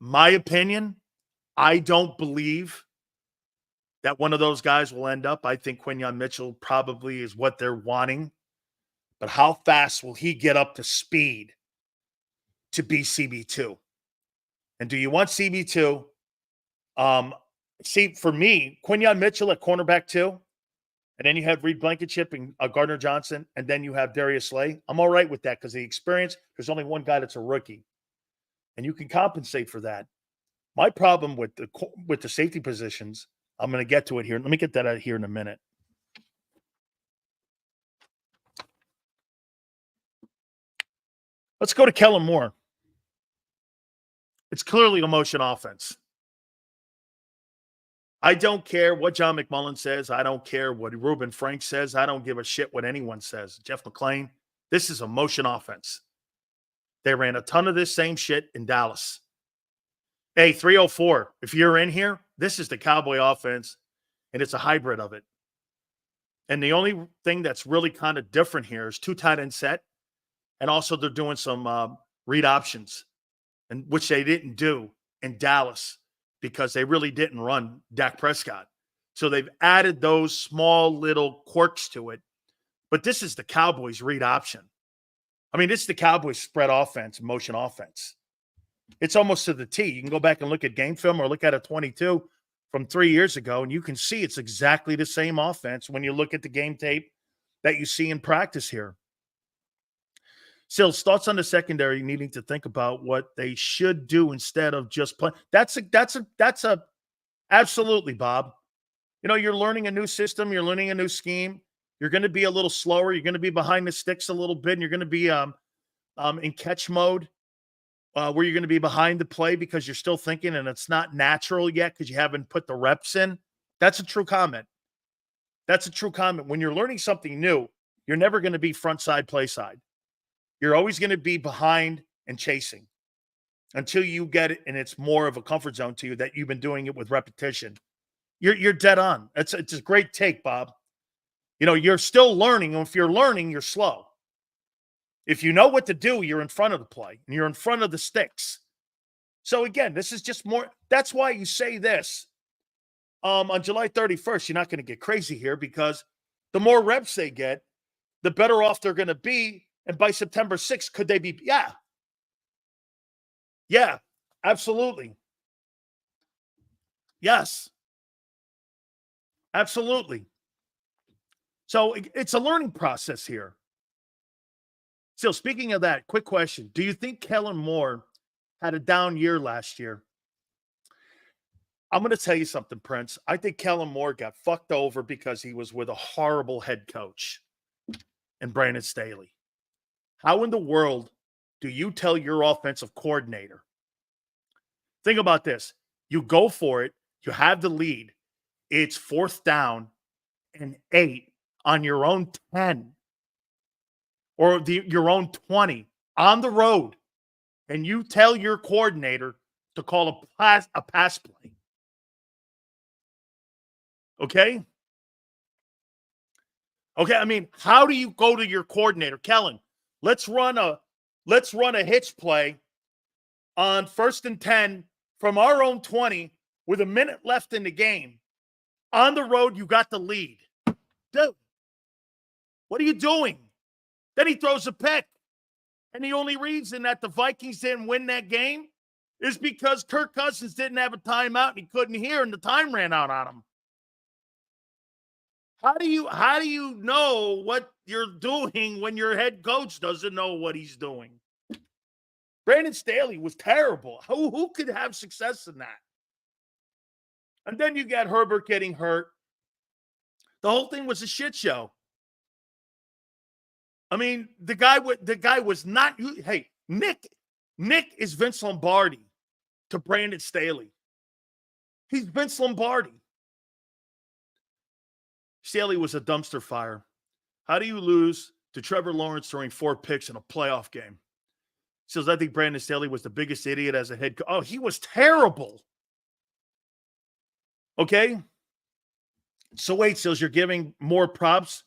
My opinion, I don't believe that one of those guys will end up. I think Quinyon Mitchell probably is what they're wanting. But how fast will he get up to speed to be CB2? And do you want CB2? See, for me, Quinyon Mitchell at cornerback 2, and then you have Reed Blankenship and Gardner Johnson, and then you have Darius Slay. I'm all right with that because the experience, there's only one guy that's a rookie. And you can compensate for that. My problem with the safety positions, I'm going to get to it here. Let me get that out here in a minute. Let's go to Kellen Moore. It's clearly a motion offense. I don't care what John McMullen says. I don't care what Reuben Frank says. I don't give a shit what anyone says. Jeff McClain, this is a motion offense. They ran a ton of this same shit in Dallas. Hey, 304, if you're in here, this is the Cowboy offense, and it's a hybrid of it. And the only thing that's really kind of different here is 2 tight end set, and also they're doing some read options, and which they didn't do in Dallas, because they really didn't run Dak Prescott. So they've added those small little quirks to it. But this is the Cowboys read option. I mean, this is the Cowboys spread offense, motion offense. It's almost to the T. You can go back and look at game film or look at a 22 from 3 years ago, and you can see it's exactly the same offense when you look at the game tape that you see in practice here. Sills, thoughts on the secondary needing to think about what they should do instead of just play. That's a absolutely, Bob. You know, you're learning a new system, you're learning a new scheme. You're going to be a little slower. You're going to be behind the sticks a little bit, and you're going to be in catch mode where you're going to be behind the play because you're still thinking, and it's not natural yet because you haven't put the reps in. That's a true comment. That's a true comment. When you're learning something new, you're never going to be front side, play side. You're always going to be behind and chasing until you get it, and it's more of a comfort zone to you that you've been doing it with repetition. You're dead on. It's a great take, Bob. You know, you're still learning. And if you're learning, you're slow. If you know what to do, you're in front of the play and you're in front of the sticks. So again, this is just more. That's why you say this. On July 31st, you're not going to get crazy here because the more reps they get, the better off they're going to be. And by September 6th, could they be? Yeah. Yeah, absolutely. Yes. Absolutely. So it's a learning process here. So speaking of that, quick question. Do you think Kellen Moore had a down year last year? I'm going to tell you something, Prince. I think Kellen Moore got fucked over because he was with a horrible head coach and Brandon Staley. How in the world do you tell your offensive coordinator? Think about this. You go for it. You have the lead. It's 4th down and 8 on your own 10 or your own 20 on the road, and you tell your coordinator to call a pass play. Okay? Okay, I mean, how do you go to your coordinator? Kellen, let's run a hitch play on 1st and 10 from our own 20 with a minute left in the game. On the road, you got the lead. Dude, what are you doing? Then he throws a pick. And the only reason that the Vikings didn't win that game is because Kirk Cousins didn't have a timeout and he couldn't hear and the time ran out on him. How do you know what you're doing when your head coach doesn't know what he's doing? Brandon Staley was terrible. Who could have success in that? And then you got Herbert getting hurt. The whole thing was a shit show. I mean, the guy was not. Hey, Nick is Vince Lombardi to Brandon Staley. He's Vince Lombardi. Staley was a dumpster fire. How do you lose to Trevor Lawrence throwing 4 picks in a playoff game? Says, I think Brandon Staley was the biggest idiot as a head coach. Oh, he was terrible. Okay. So wait, Sills, you're giving more props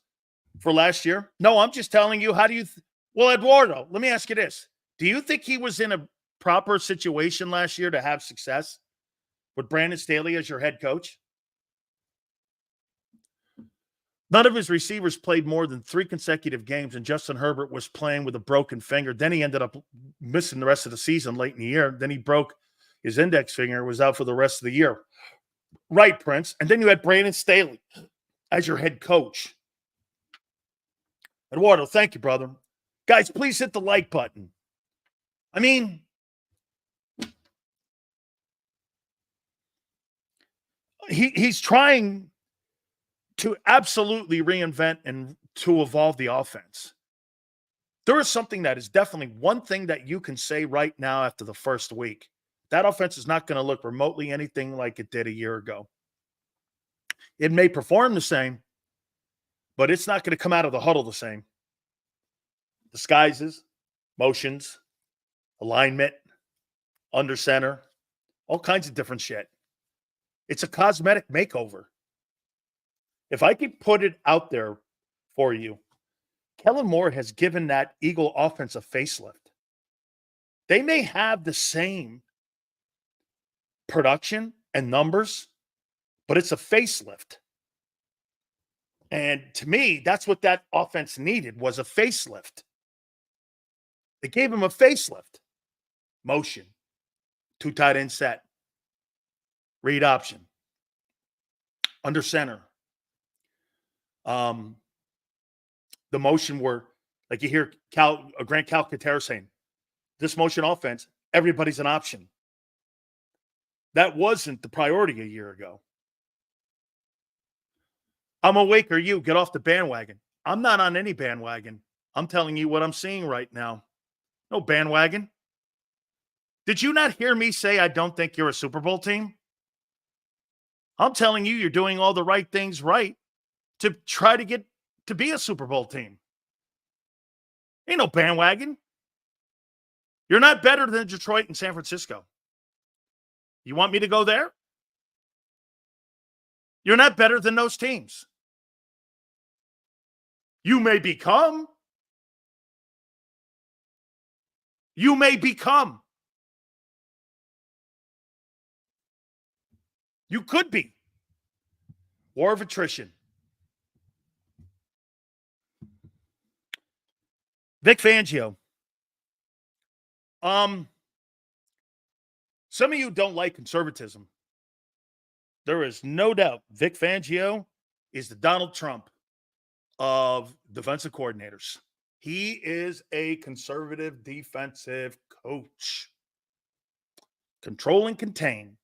for last year? No, I'm just telling you, how do you well, Eduardo, let me ask you this. Do you think he was in a proper situation last year to have success with Brandon Staley as your head coach? None of his receivers played more than 3 consecutive games, and Justin Herbert was playing with a broken finger. Then he ended up missing the rest of the season late in the year. Then he broke his index finger, was out for the rest of the year. Right, Prince. And then you had Brandon Staley as your head coach. Eduardo, thank you, brother. Guys, please hit the like button. I mean, he's trying to absolutely reinvent and to evolve the offense. There is something that is definitely one thing that you can say right now after the first week. That offense is not going to look remotely anything like it did a year ago. It may perform the same, but it's not going to come out of the huddle the same. Disguises, motions, alignment, under center, all kinds of different shit. It's a cosmetic makeover. If I could put it out there for you, Kellen Moore has given that Eagle offense a facelift. They may have the same production and numbers, but it's a facelift. And to me, that's what that offense needed, was a facelift. They gave him a facelift. Motion, 2 tight end set, read option, under center. The motion where, like you hear Grant Calcaterra saying, this motion offense, everybody's an option. That wasn't the priority a year ago. I'm awake, or you get off the bandwagon. I'm not on any bandwagon. I'm telling you what I'm seeing right now. No bandwagon. Did you not hear me say I don't think you're a Super Bowl team? I'm telling you, you're doing all the right things right to try to get to be a Super Bowl team. Ain't no bandwagon. You're not better than Detroit and San Francisco. You want me to go there? You're not better than those teams. You may become. You may become. You could be. War of attrition. Vic Fangio. Some of you don't like conservatism. There is no doubt Vic Fangio is the Donald Trump of defensive coordinators. He is a conservative defensive coach. Control and contain.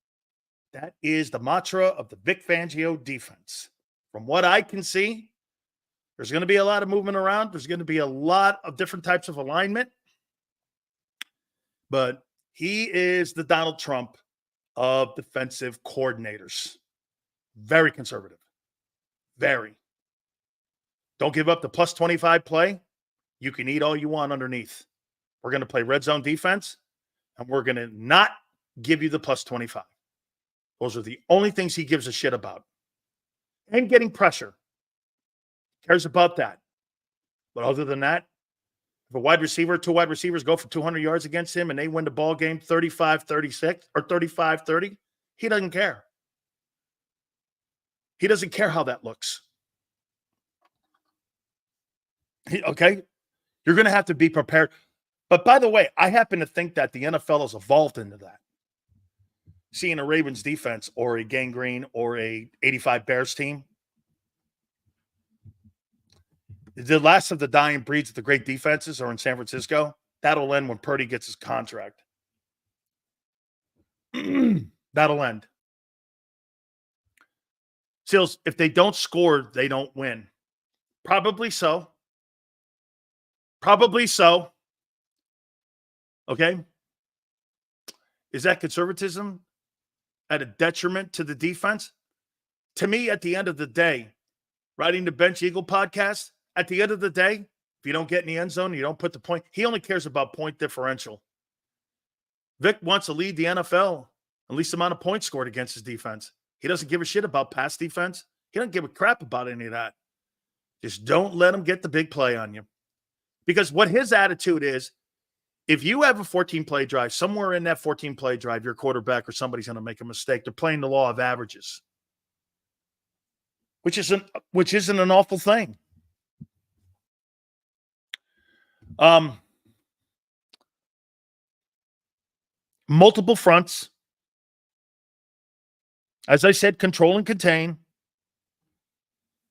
That is the mantra of the Vic Fangio defense. From what I can see, there's going to be a lot of movement around. There's going to be a lot of different types of alignment. But he is the Donald Trump of defensive coordinators. Very conservative. Very. Don't give up the plus 25 play. You can eat all you want underneath. We're going to play red zone defense, and we're going to not give you the plus 25. Those are the only things he gives a shit about. And getting pressure. Cares about that. But other than that, if a wide receiver, 2 wide receivers go for 200 yards against him and they win the ball game 35-36 or 35-30, he doesn't care. He doesn't care how that looks. Okay? You're going to have to be prepared. But by the way, I happen to think that the NFL has evolved into that. Seeing a Ravens defense or a gangrene or a 85 Bears team. The last of the dying breeds of the great defenses are in San Francisco. That'll end when Purdy gets his contract. That'll end. Seals, if they don't score, they don't win. Probably so. Probably so. Okay? Is that conservatism at a detriment to the defense? To me, at the end of the day, Riding the Bench Eagle podcast, at the end of the day, if you don't get in the end zone, you don't put the point. He only cares about point differential. Vic wants to lead the NFL in least amount of points scored against his defense. He doesn't give a shit about pass defense. He doesn't give a crap about any of that. Just don't let him get the big play on you. Because what his attitude is, if you have a 14-play drive, somewhere in that 14-play drive, your quarterback or somebody's going to make a mistake. They're playing the law of averages, which isn't an awful thing. Multiple fronts. As I said, control and contain.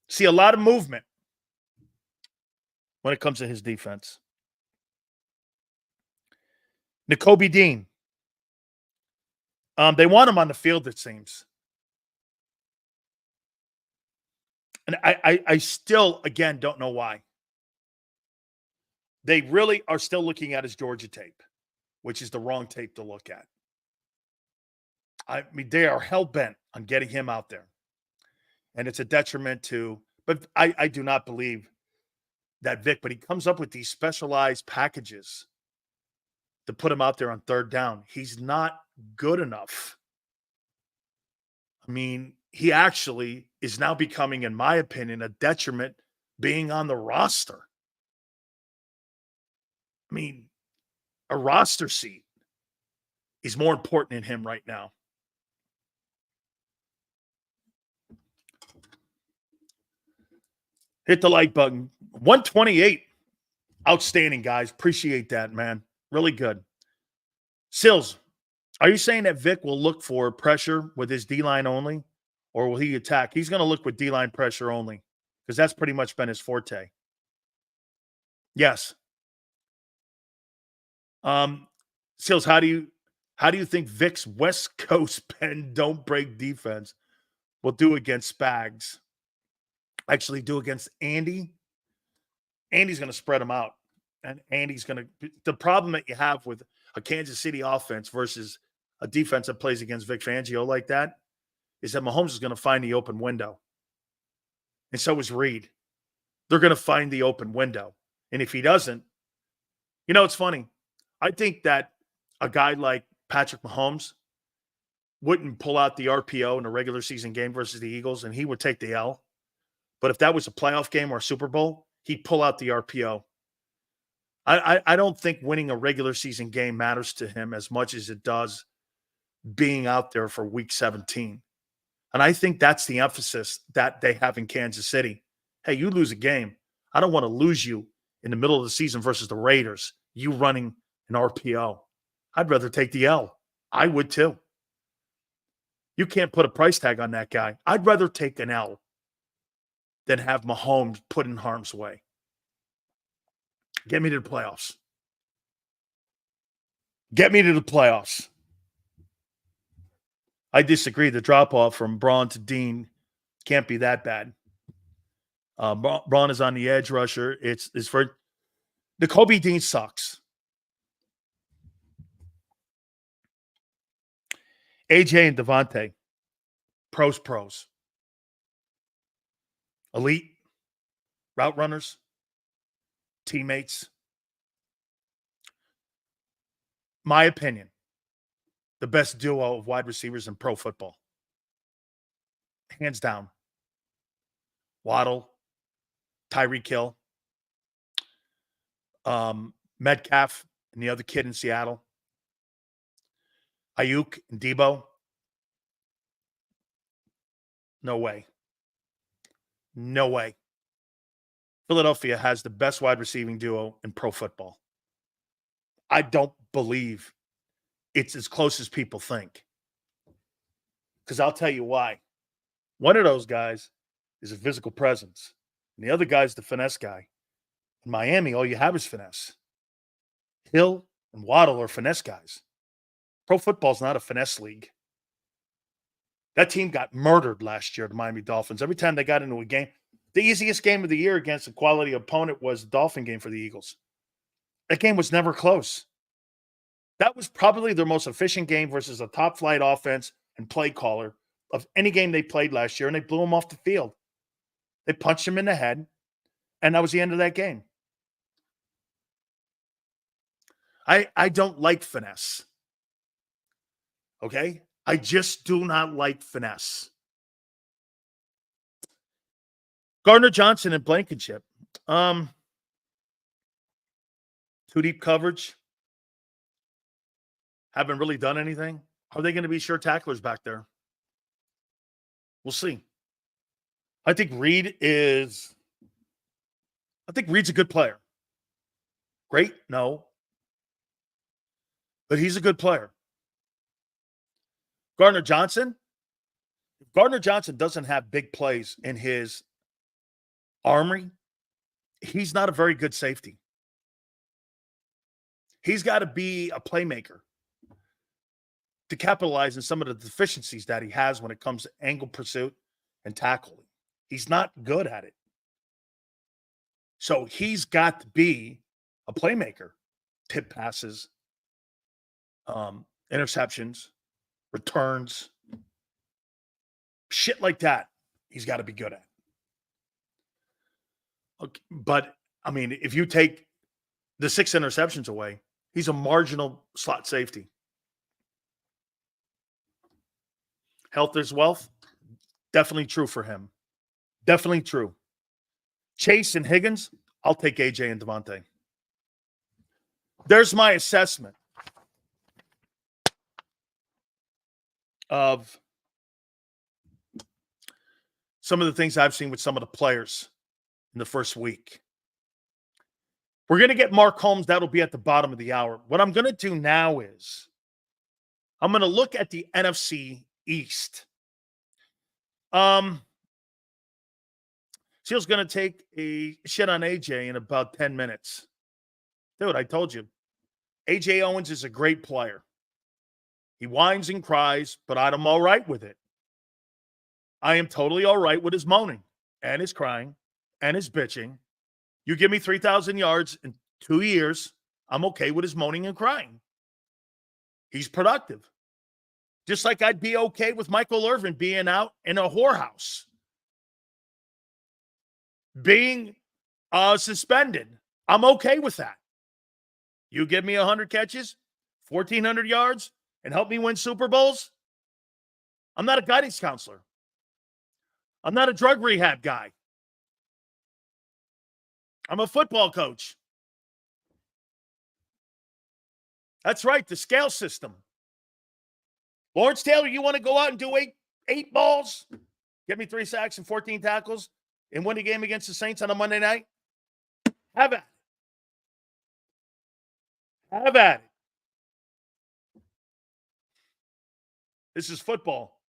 See a lot of movement when it comes to his defense. Nakobe Dean. They want him on the field, it seems. And I still, again, don't know why. They really are still looking at his Georgia tape, which is the wrong tape to look at. I mean, they are hell-bent on getting him out there. And it's a detriment to, but I do not believe that Vic, but he comes up with these specialized packages to put him out there on third down. He's not good enough. I mean, he actually is now becoming, in my opinion, a detriment being on the roster. I mean, a roster seat is more important in him right now. Hit the like button. 128. Outstanding, guys. Appreciate that, man. Really good. Sills, are you saying that Vic will look for pressure with his D-line only, or will he attack? He's going to look with D-line pressure only because that's pretty much been his forte. Yes. Sills, how do you think Vic's West Coast bend don't break defense will do against Spags? Actually, do against Andy? Andy's going to spread them out. And Andy's going to – the problem that you have with a Kansas City offense versus a defense that plays against Vic Fangio like that is that Mahomes is going to find the open window. And so is Reed. They're going to find the open window. And if he doesn't, it's funny. I think that a guy like Patrick Mahomes wouldn't pull out the RPO in a regular season game versus the Eagles, and he would take the L. But if that was a playoff game or a Super Bowl, he'd pull out the RPO. I don't think winning a regular season game matters to him as much as it does being out there for week 17. And I think that's the emphasis that they have in Kansas City. Hey, you lose a game. I don't want to lose you in the middle of the season versus the Raiders, you running an RPO. I'd rather take the L. I would too. You can't put a price tag on that guy. I'd rather take an L than have Mahomes put in harm's way. Get me to the playoffs. Get me to the playoffs. I disagree. The drop-off from Braun to Dean can't be that bad. Braun is on the edge rusher. It's for – the Kobe Dean sucks. AJ and Devontae, pros. Elite, route runners, teammates. My opinion, the best duo of wide receivers in pro football. Hands down. Waddle, Tyreek Hill, Metcalf, and the other kid in Seattle. Ayuk and Debo. No way. No way. Philadelphia has the best wide receiving duo in pro football. I don't believe it's as close as people think. Because I'll tell you why. One of those guys is a physical presence, and the other guy's the finesse guy. In Miami, all you have is finesse. Hill and Waddle are finesse guys. Pro football's not a finesse league. That team got murdered last year, the Miami Dolphins. Every time they got into a game, the easiest game of the year against a quality opponent was the Dolphin game for the Eagles. That game was never close. That was probably their most efficient game versus a top-flight offense and play caller of any game they played last year, and they blew them off the field. They punched him in the head, and that was the end of that game. I don't like finesse. Okay? I just do not like finesse. Gardner Johnson and Blankenship. Too deep coverage. Haven't really done anything. Are they going to be sure tacklers back there? We'll see. I think Reed's a good player. Great? No. But he's a good player. Gardner Johnson? If Gardner Johnson doesn't have big plays in his armory, he's not a very good safety. He's got to be a playmaker to capitalize on some of the deficiencies that he has when it comes to angle pursuit and tackling. He's not good at it. So he's got to be a playmaker. Tip passes, interceptions, returns, shit like that. He's got to be good at. Okay, but, I mean, if you take the 6 interceptions away, he's a marginal slot safety. Health is wealth. Definitely true for him. Definitely true. Chase and Higgins, I'll take AJ and Devontae. There's my assessment of some of the things I've seen with some of the players in the first week. We're going to get Mark Holmes. That'll be at the bottom of the hour. What I'm going to do now is I'm going to look at the NFC East. Seal's going to take a shit on AJ in about 10 minutes. Dude, I told you. AJ Owens is a great player. He whines and cries, but I'm all right with it. I am totally all right with his moaning and his crying and his bitching. You give me 3,000 yards in 2 years, I'm okay with his moaning and crying. He's productive. Just like I'd be okay with Michael Irvin being out in a whorehouse, being suspended. I'm okay with that. You give me 100 catches, 1,400 yards, and help me win Super Bowls. I'm not a guidance counselor. I'm not a drug rehab guy. I'm a football coach. That's right, the scale system. Lawrence Taylor, you want to go out and do eight balls? Get me 3 sacks and 14 tackles and win the game against the Saints on a Monday night? Have at it. Have at it. This is football.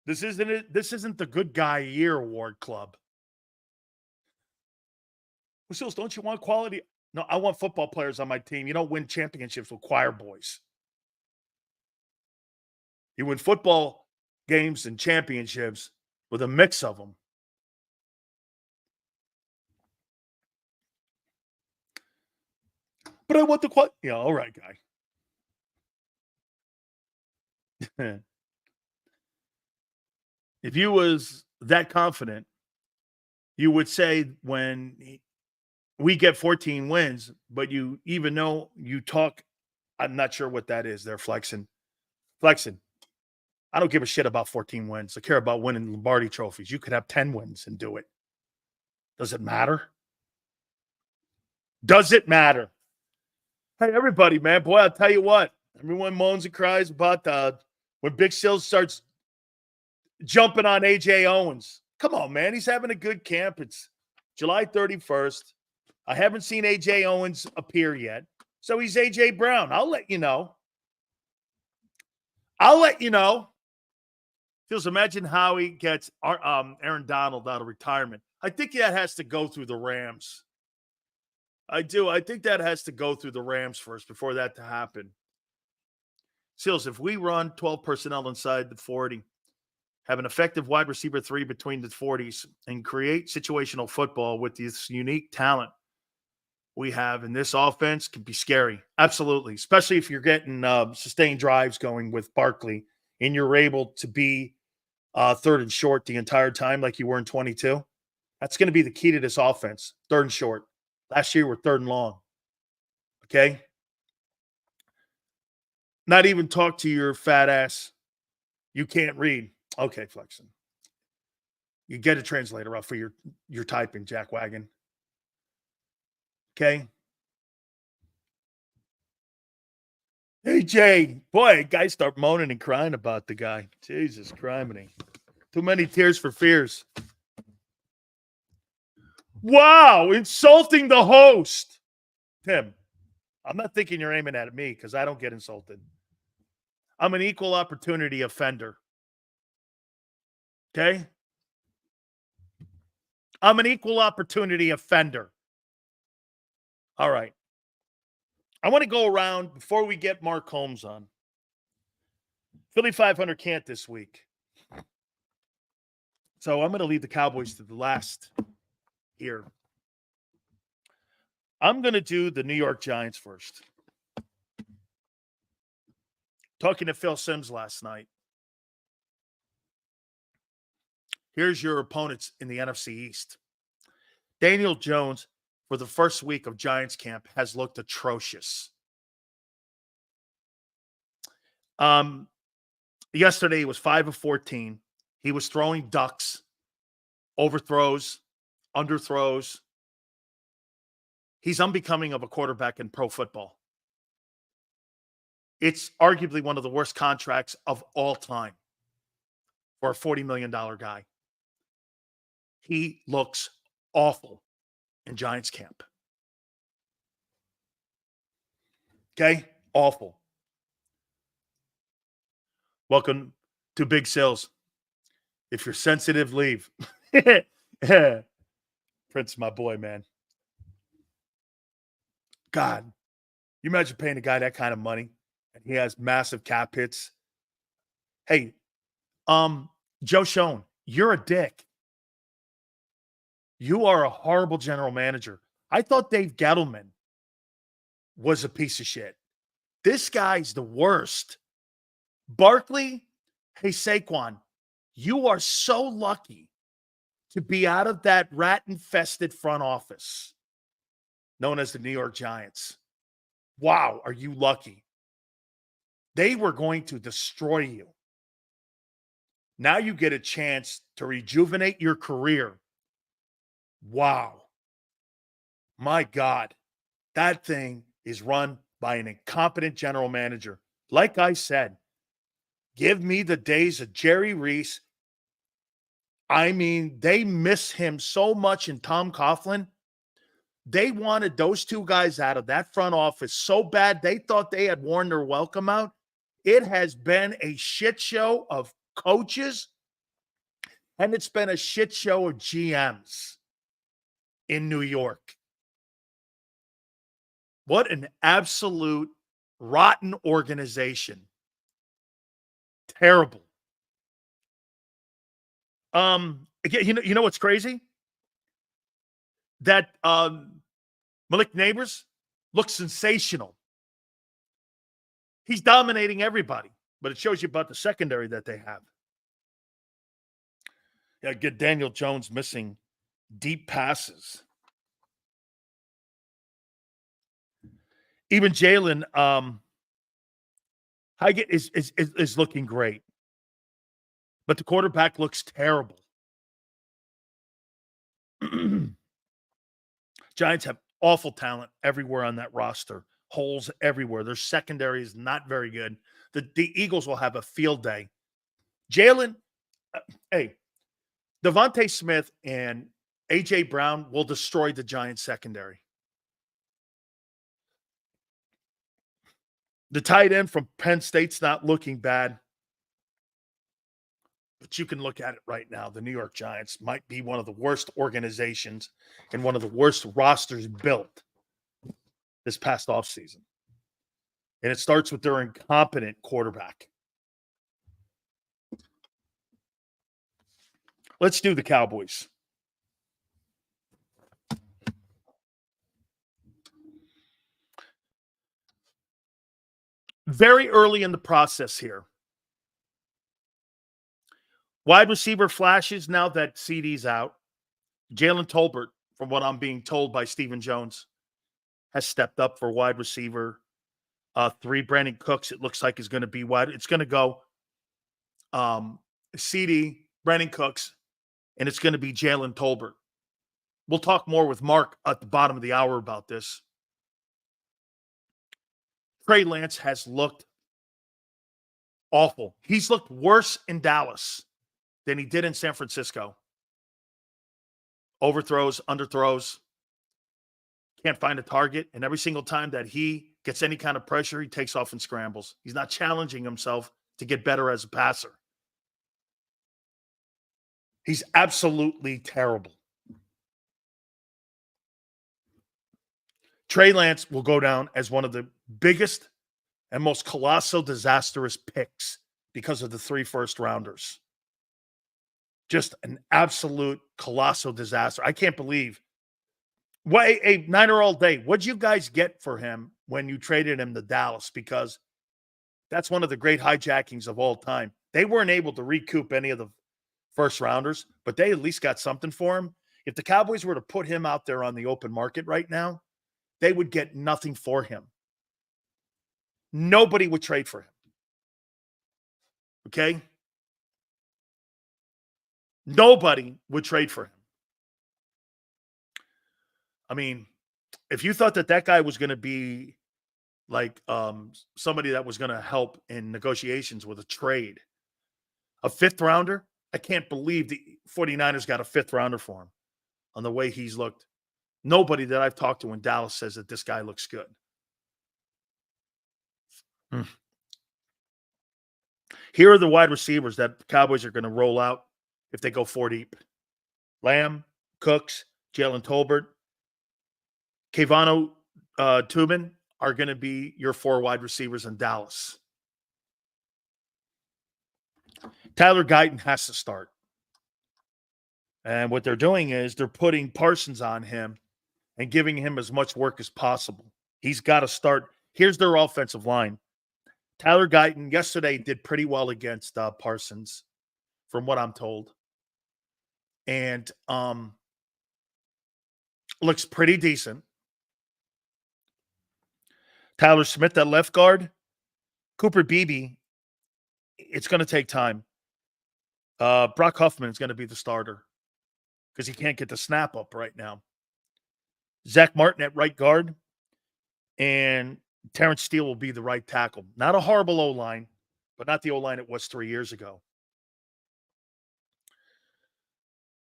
This isn't it. This isn't the Good Guy Year Award Club. Well, don't you want quality? No, I want football players on my team. You don't win championships with choir boys. You win football games and championships with a mix of them. But I want the quality. Yeah, all right, guy. If you was that confident, you would say when we get 14 wins, but you even though you talk, I'm not sure what that is. They're flexing. I don't give a shit about 14 wins. I care about winning Lombardi trophies. You could have 10 wins and do it. Does it matter? Does it matter? Hey, everybody, man. Boy, I'll tell you what. Everyone moans and cries about when Big Sills starts jumping on AJ Owens. Come on, man. He's having a good camp. It's July 31st. I haven't seen AJ Owens appear yet. So he's AJ Brown. I'll let you know. Feels, imagine how he gets Aaron Donald out of retirement. I think that has to go through the Rams. I do. I think that has to go through the Rams first before that to happen. Seals, if we run 12 personnel inside the 40, have an effective wide receiver 3 between the 40s, and create situational football with this unique talent we have in this offense, can be scary. Absolutely. Especially if you're getting sustained drives going with Barkley and you're able to be third and short the entire time like you were in 22. That's going to be the key to this offense. Third and short. Last year we're third and long. Okay? Not even talk to your fat ass. You can't read. Okay, Flexen. You get a translator up for your typing, jackwagon. Okay? AJ, boy, guys start moaning and crying about the guy. Jesus criminy. Too many tears for fears. Wow, insulting the host. Tim, I'm not thinking you're aiming at me because I don't get insulted. I'm an equal opportunity offender. Okay? I'm an equal opportunity offender. All right. I want to go around before we get Mark Holmes on. Philly 500 can't this week. So I'm going to leave the Cowboys to the last here. I'm going to do the New York Giants first. Talking to Phil Simms last night. Here's your opponents in the NFC East. Daniel Jones, for the first week of Giants camp, has looked atrocious. Yesterday, he was 5 of 14. He was throwing ducks, overthrows, underthrows. He's unbecoming of a quarterback in pro football. It's arguably one of the worst contracts of all time for a $40 million guy. He looks awful in Giants camp. Okay? Awful. Welcome to Big Sales. If you're sensitive, leave. Prince, my boy, man. God, you imagine paying a guy that kind of money and he has massive cap hits. Hey, Joe Schoen, you're a dick. You are a horrible general manager. I thought Dave Gettleman was a piece of shit. This guy's the worst. Barkley, hey, Saquon, you are so lucky to be out of that rat-infested front office known as the New York Giants. Wow, are you lucky? They were going to destroy you. Now you get a chance to rejuvenate your career. Wow. My God, that thing is run by an incompetent general manager. Like I said, give me the days of Jerry Reese. I mean, they miss him so much in Tom Coughlin. They wanted those two guys out of that front office so bad they thought they had worn their welcome out. It has been a shit show of coaches, and it's been a shit show of GMs in New York. What an absolute rotten organization. Terrible. Again, you know what's crazy? That Malik Neighbors looks sensational. He's dominating everybody, but it shows you about the secondary that they have. Yeah, get Daniel Jones missing deep passes. Even Jalen Higgett is looking great, but the quarterback looks terrible. Giants have awful talent everywhere on that roster. Holes everywhere. Their secondary is not very good. The Eagles will have a field day. Jalen, hey, Devontae Smith and A.J. Brown will destroy the Giants secondary. The tight end from Penn State's not looking bad. But you can look at it right now. The New York Giants might be one of the worst organizations and one of the worst rosters built this past offseason. And it starts with their incompetent quarterback. Let's do the Cowboys. Very early in the process here. Wide receiver flashes now that CD's out. Jalen Tolbert, from what I'm being told by Stephen Jones, has stepped up for wide receiver 3. Brandon Cooks, it looks like, is going to be wide. It's going to go CD, Brandon Cooks, and it's going to be Jalen Tolbert. We'll talk more with Mark at the bottom of the hour about this. Trey Lance has looked awful. He's looked worse in Dallas than he did in San Francisco. Overthrows, underthrows, can't find a target. And every single time that he gets any kind of pressure, he takes off and scrambles. He's not challenging himself to get better as a passer. He's absolutely terrible. Trey Lance will go down as one of the biggest and most colossal, disastrous picks because of the 3 first-rounders. Just an absolute colossal disaster. I can't believe. What a Niner all day. What'd you guys get for him when you traded him to Dallas? Because that's one of the great hijackings of all time. They weren't able to recoup any of the first-rounders, but they at least got something for him. If the Cowboys were to put him out there on the open market right now, they would get nothing for him. Nobody would trade for him. Okay? Nobody would trade for him. I mean, if you thought that guy was going to be like somebody that was going to help in negotiations with a trade, a 5th rounder, I can't believe the 49ers got a 5th rounder for him. on the way he's looked. Nobody that I've talked to in Dallas says that this guy looks good. Hmm. Here are the wide receivers that the Cowboys are going to roll out if they go 4 deep. Lamb, Cooks, Jalen Tolbert, Kayvano Tubman are going to be your 4 wide receivers in Dallas. Tyler Guyton has to start. And what they're doing is they're putting Parsons on him and giving him as much work as possible. He's got to start. Here's their offensive line. Tyler Guyton yesterday did pretty well against Parsons, from what I'm told. And looks pretty decent. Tyler Smith at left guard. Cooper Beebe, it's going to take time. Brock Huffman is going to be the starter because he can't get the snap up right now. Zach Martin at right guard. And Terrence Steele will be the right tackle. Not a horrible O-line, but not the O-line it was 3 years ago.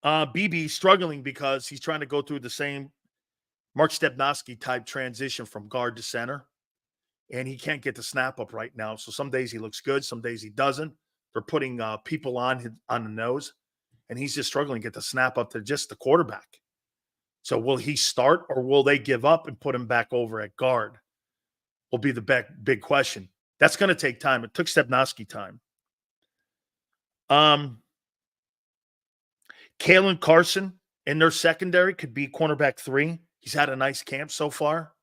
BB struggling because he's trying to go through the same Mark Stepnoski type transition from guard to center, and he can't get the snap up right now. So some days he looks good, some days he doesn't. They're putting people on the nose, and he's just struggling to get the snap up to just the quarterback. So will he start, or will they give up and put him back over at guard? Will be the big question. That's going to take time. It took Stepnoski time. Kalen Carson in their secondary could be cornerback 3. He's had a nice camp so far.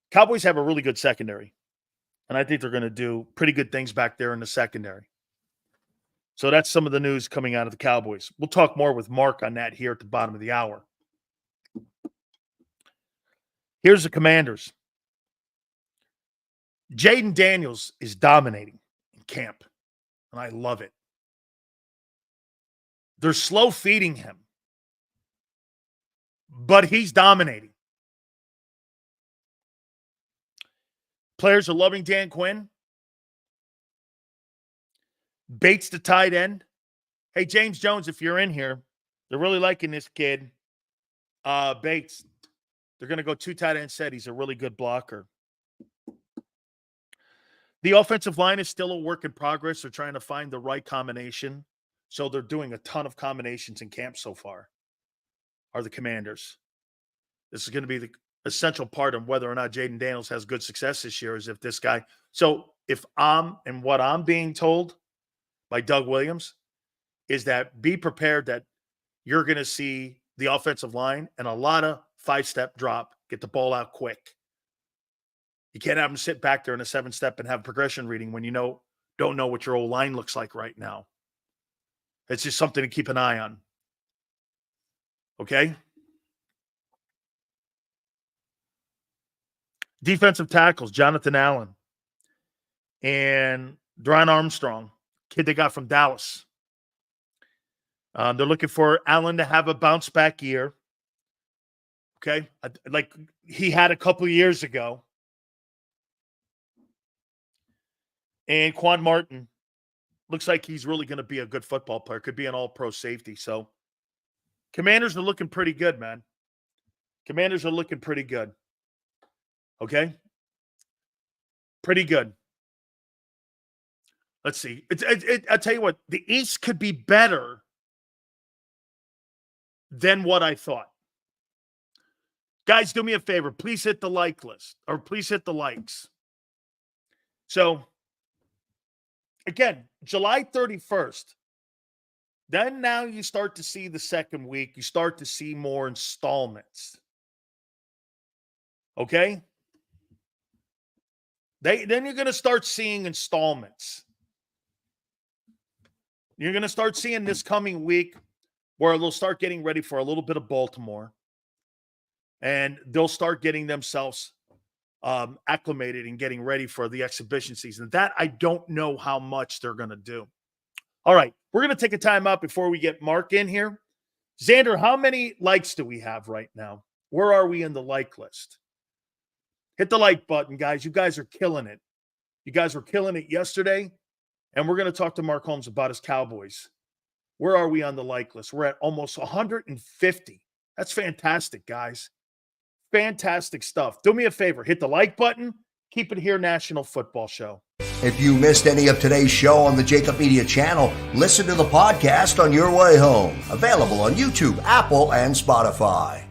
Cowboys have a really good secondary, and I think they're going to do pretty good things back there in the secondary. So that's some of the news coming out of the Cowboys. We'll talk more with Mark on that here at the bottom of the hour. Here's the Commanders. Jaden Daniels is dominating in camp, and I love it. They're slow feeding him, but he's dominating. Players are loving Dan Quinn. Bates, the tight end. Hey, James Jones, if you're in here, they're really liking this kid. Bates, they're going to go 2 tight end set. He's a really good blocker. The offensive line is still a work in progress. They're trying to find the right combination. So they're doing a ton of combinations in camp so far, are the Commanders. This is going to be the essential part of whether or not Jaden Daniels has good success this year, is if this guy. So if what I'm being told by Doug Williams is that be prepared that you're going to see the offensive line and a lot of 5-step drop, get the ball out quick. You can't have them sit back there in a 7-step and have progression reading when you don't know what your old line looks like right now. It's just something to keep an eye on. Okay? Defensive tackles, Jonathan Allen and Duran Armstrong, kid they got from Dallas. They're looking for Allen to have a bounce-back year. Okay? Like he had a couple of years ago. And Quan Martin looks like he's really going to be a good football player. Could be an all-pro safety. So Commanders are looking pretty good, man. Commanders are looking pretty good. Okay? Pretty good. Let's see. I'll tell you what. The East could be better than what I thought. Guys, do me a favor. Please hit the like list. Or please hit the likes. So, again, July 31st. Then now you start to see the second week. You start to see more installments. Okay? Then you're going to start seeing installments. You're going to start seeing this coming week where they'll start getting ready for a little bit of Baltimore. And they'll start getting themselves acclimated and getting ready for the exhibition season. That I don't know how much they're going to do. All right, we're going to take a time out before we get Mark in here. Xander, how many likes do we have right now? Where are we in the like list? Hit the like button, guys. You guys are killing it. You guys were killing it yesterday, and we're going to talk to Mark Holmes about his Cowboys. Where are we on the like list? We're at almost 150. That's fantastic, guys. Fantastic stuff. Do me a favor, hit the like button. Keep it here, National Football Show. If you missed any of today's show on the JAKIB Media channel, listen to the podcast on your way home. Available on YouTube, Apple, and Spotify.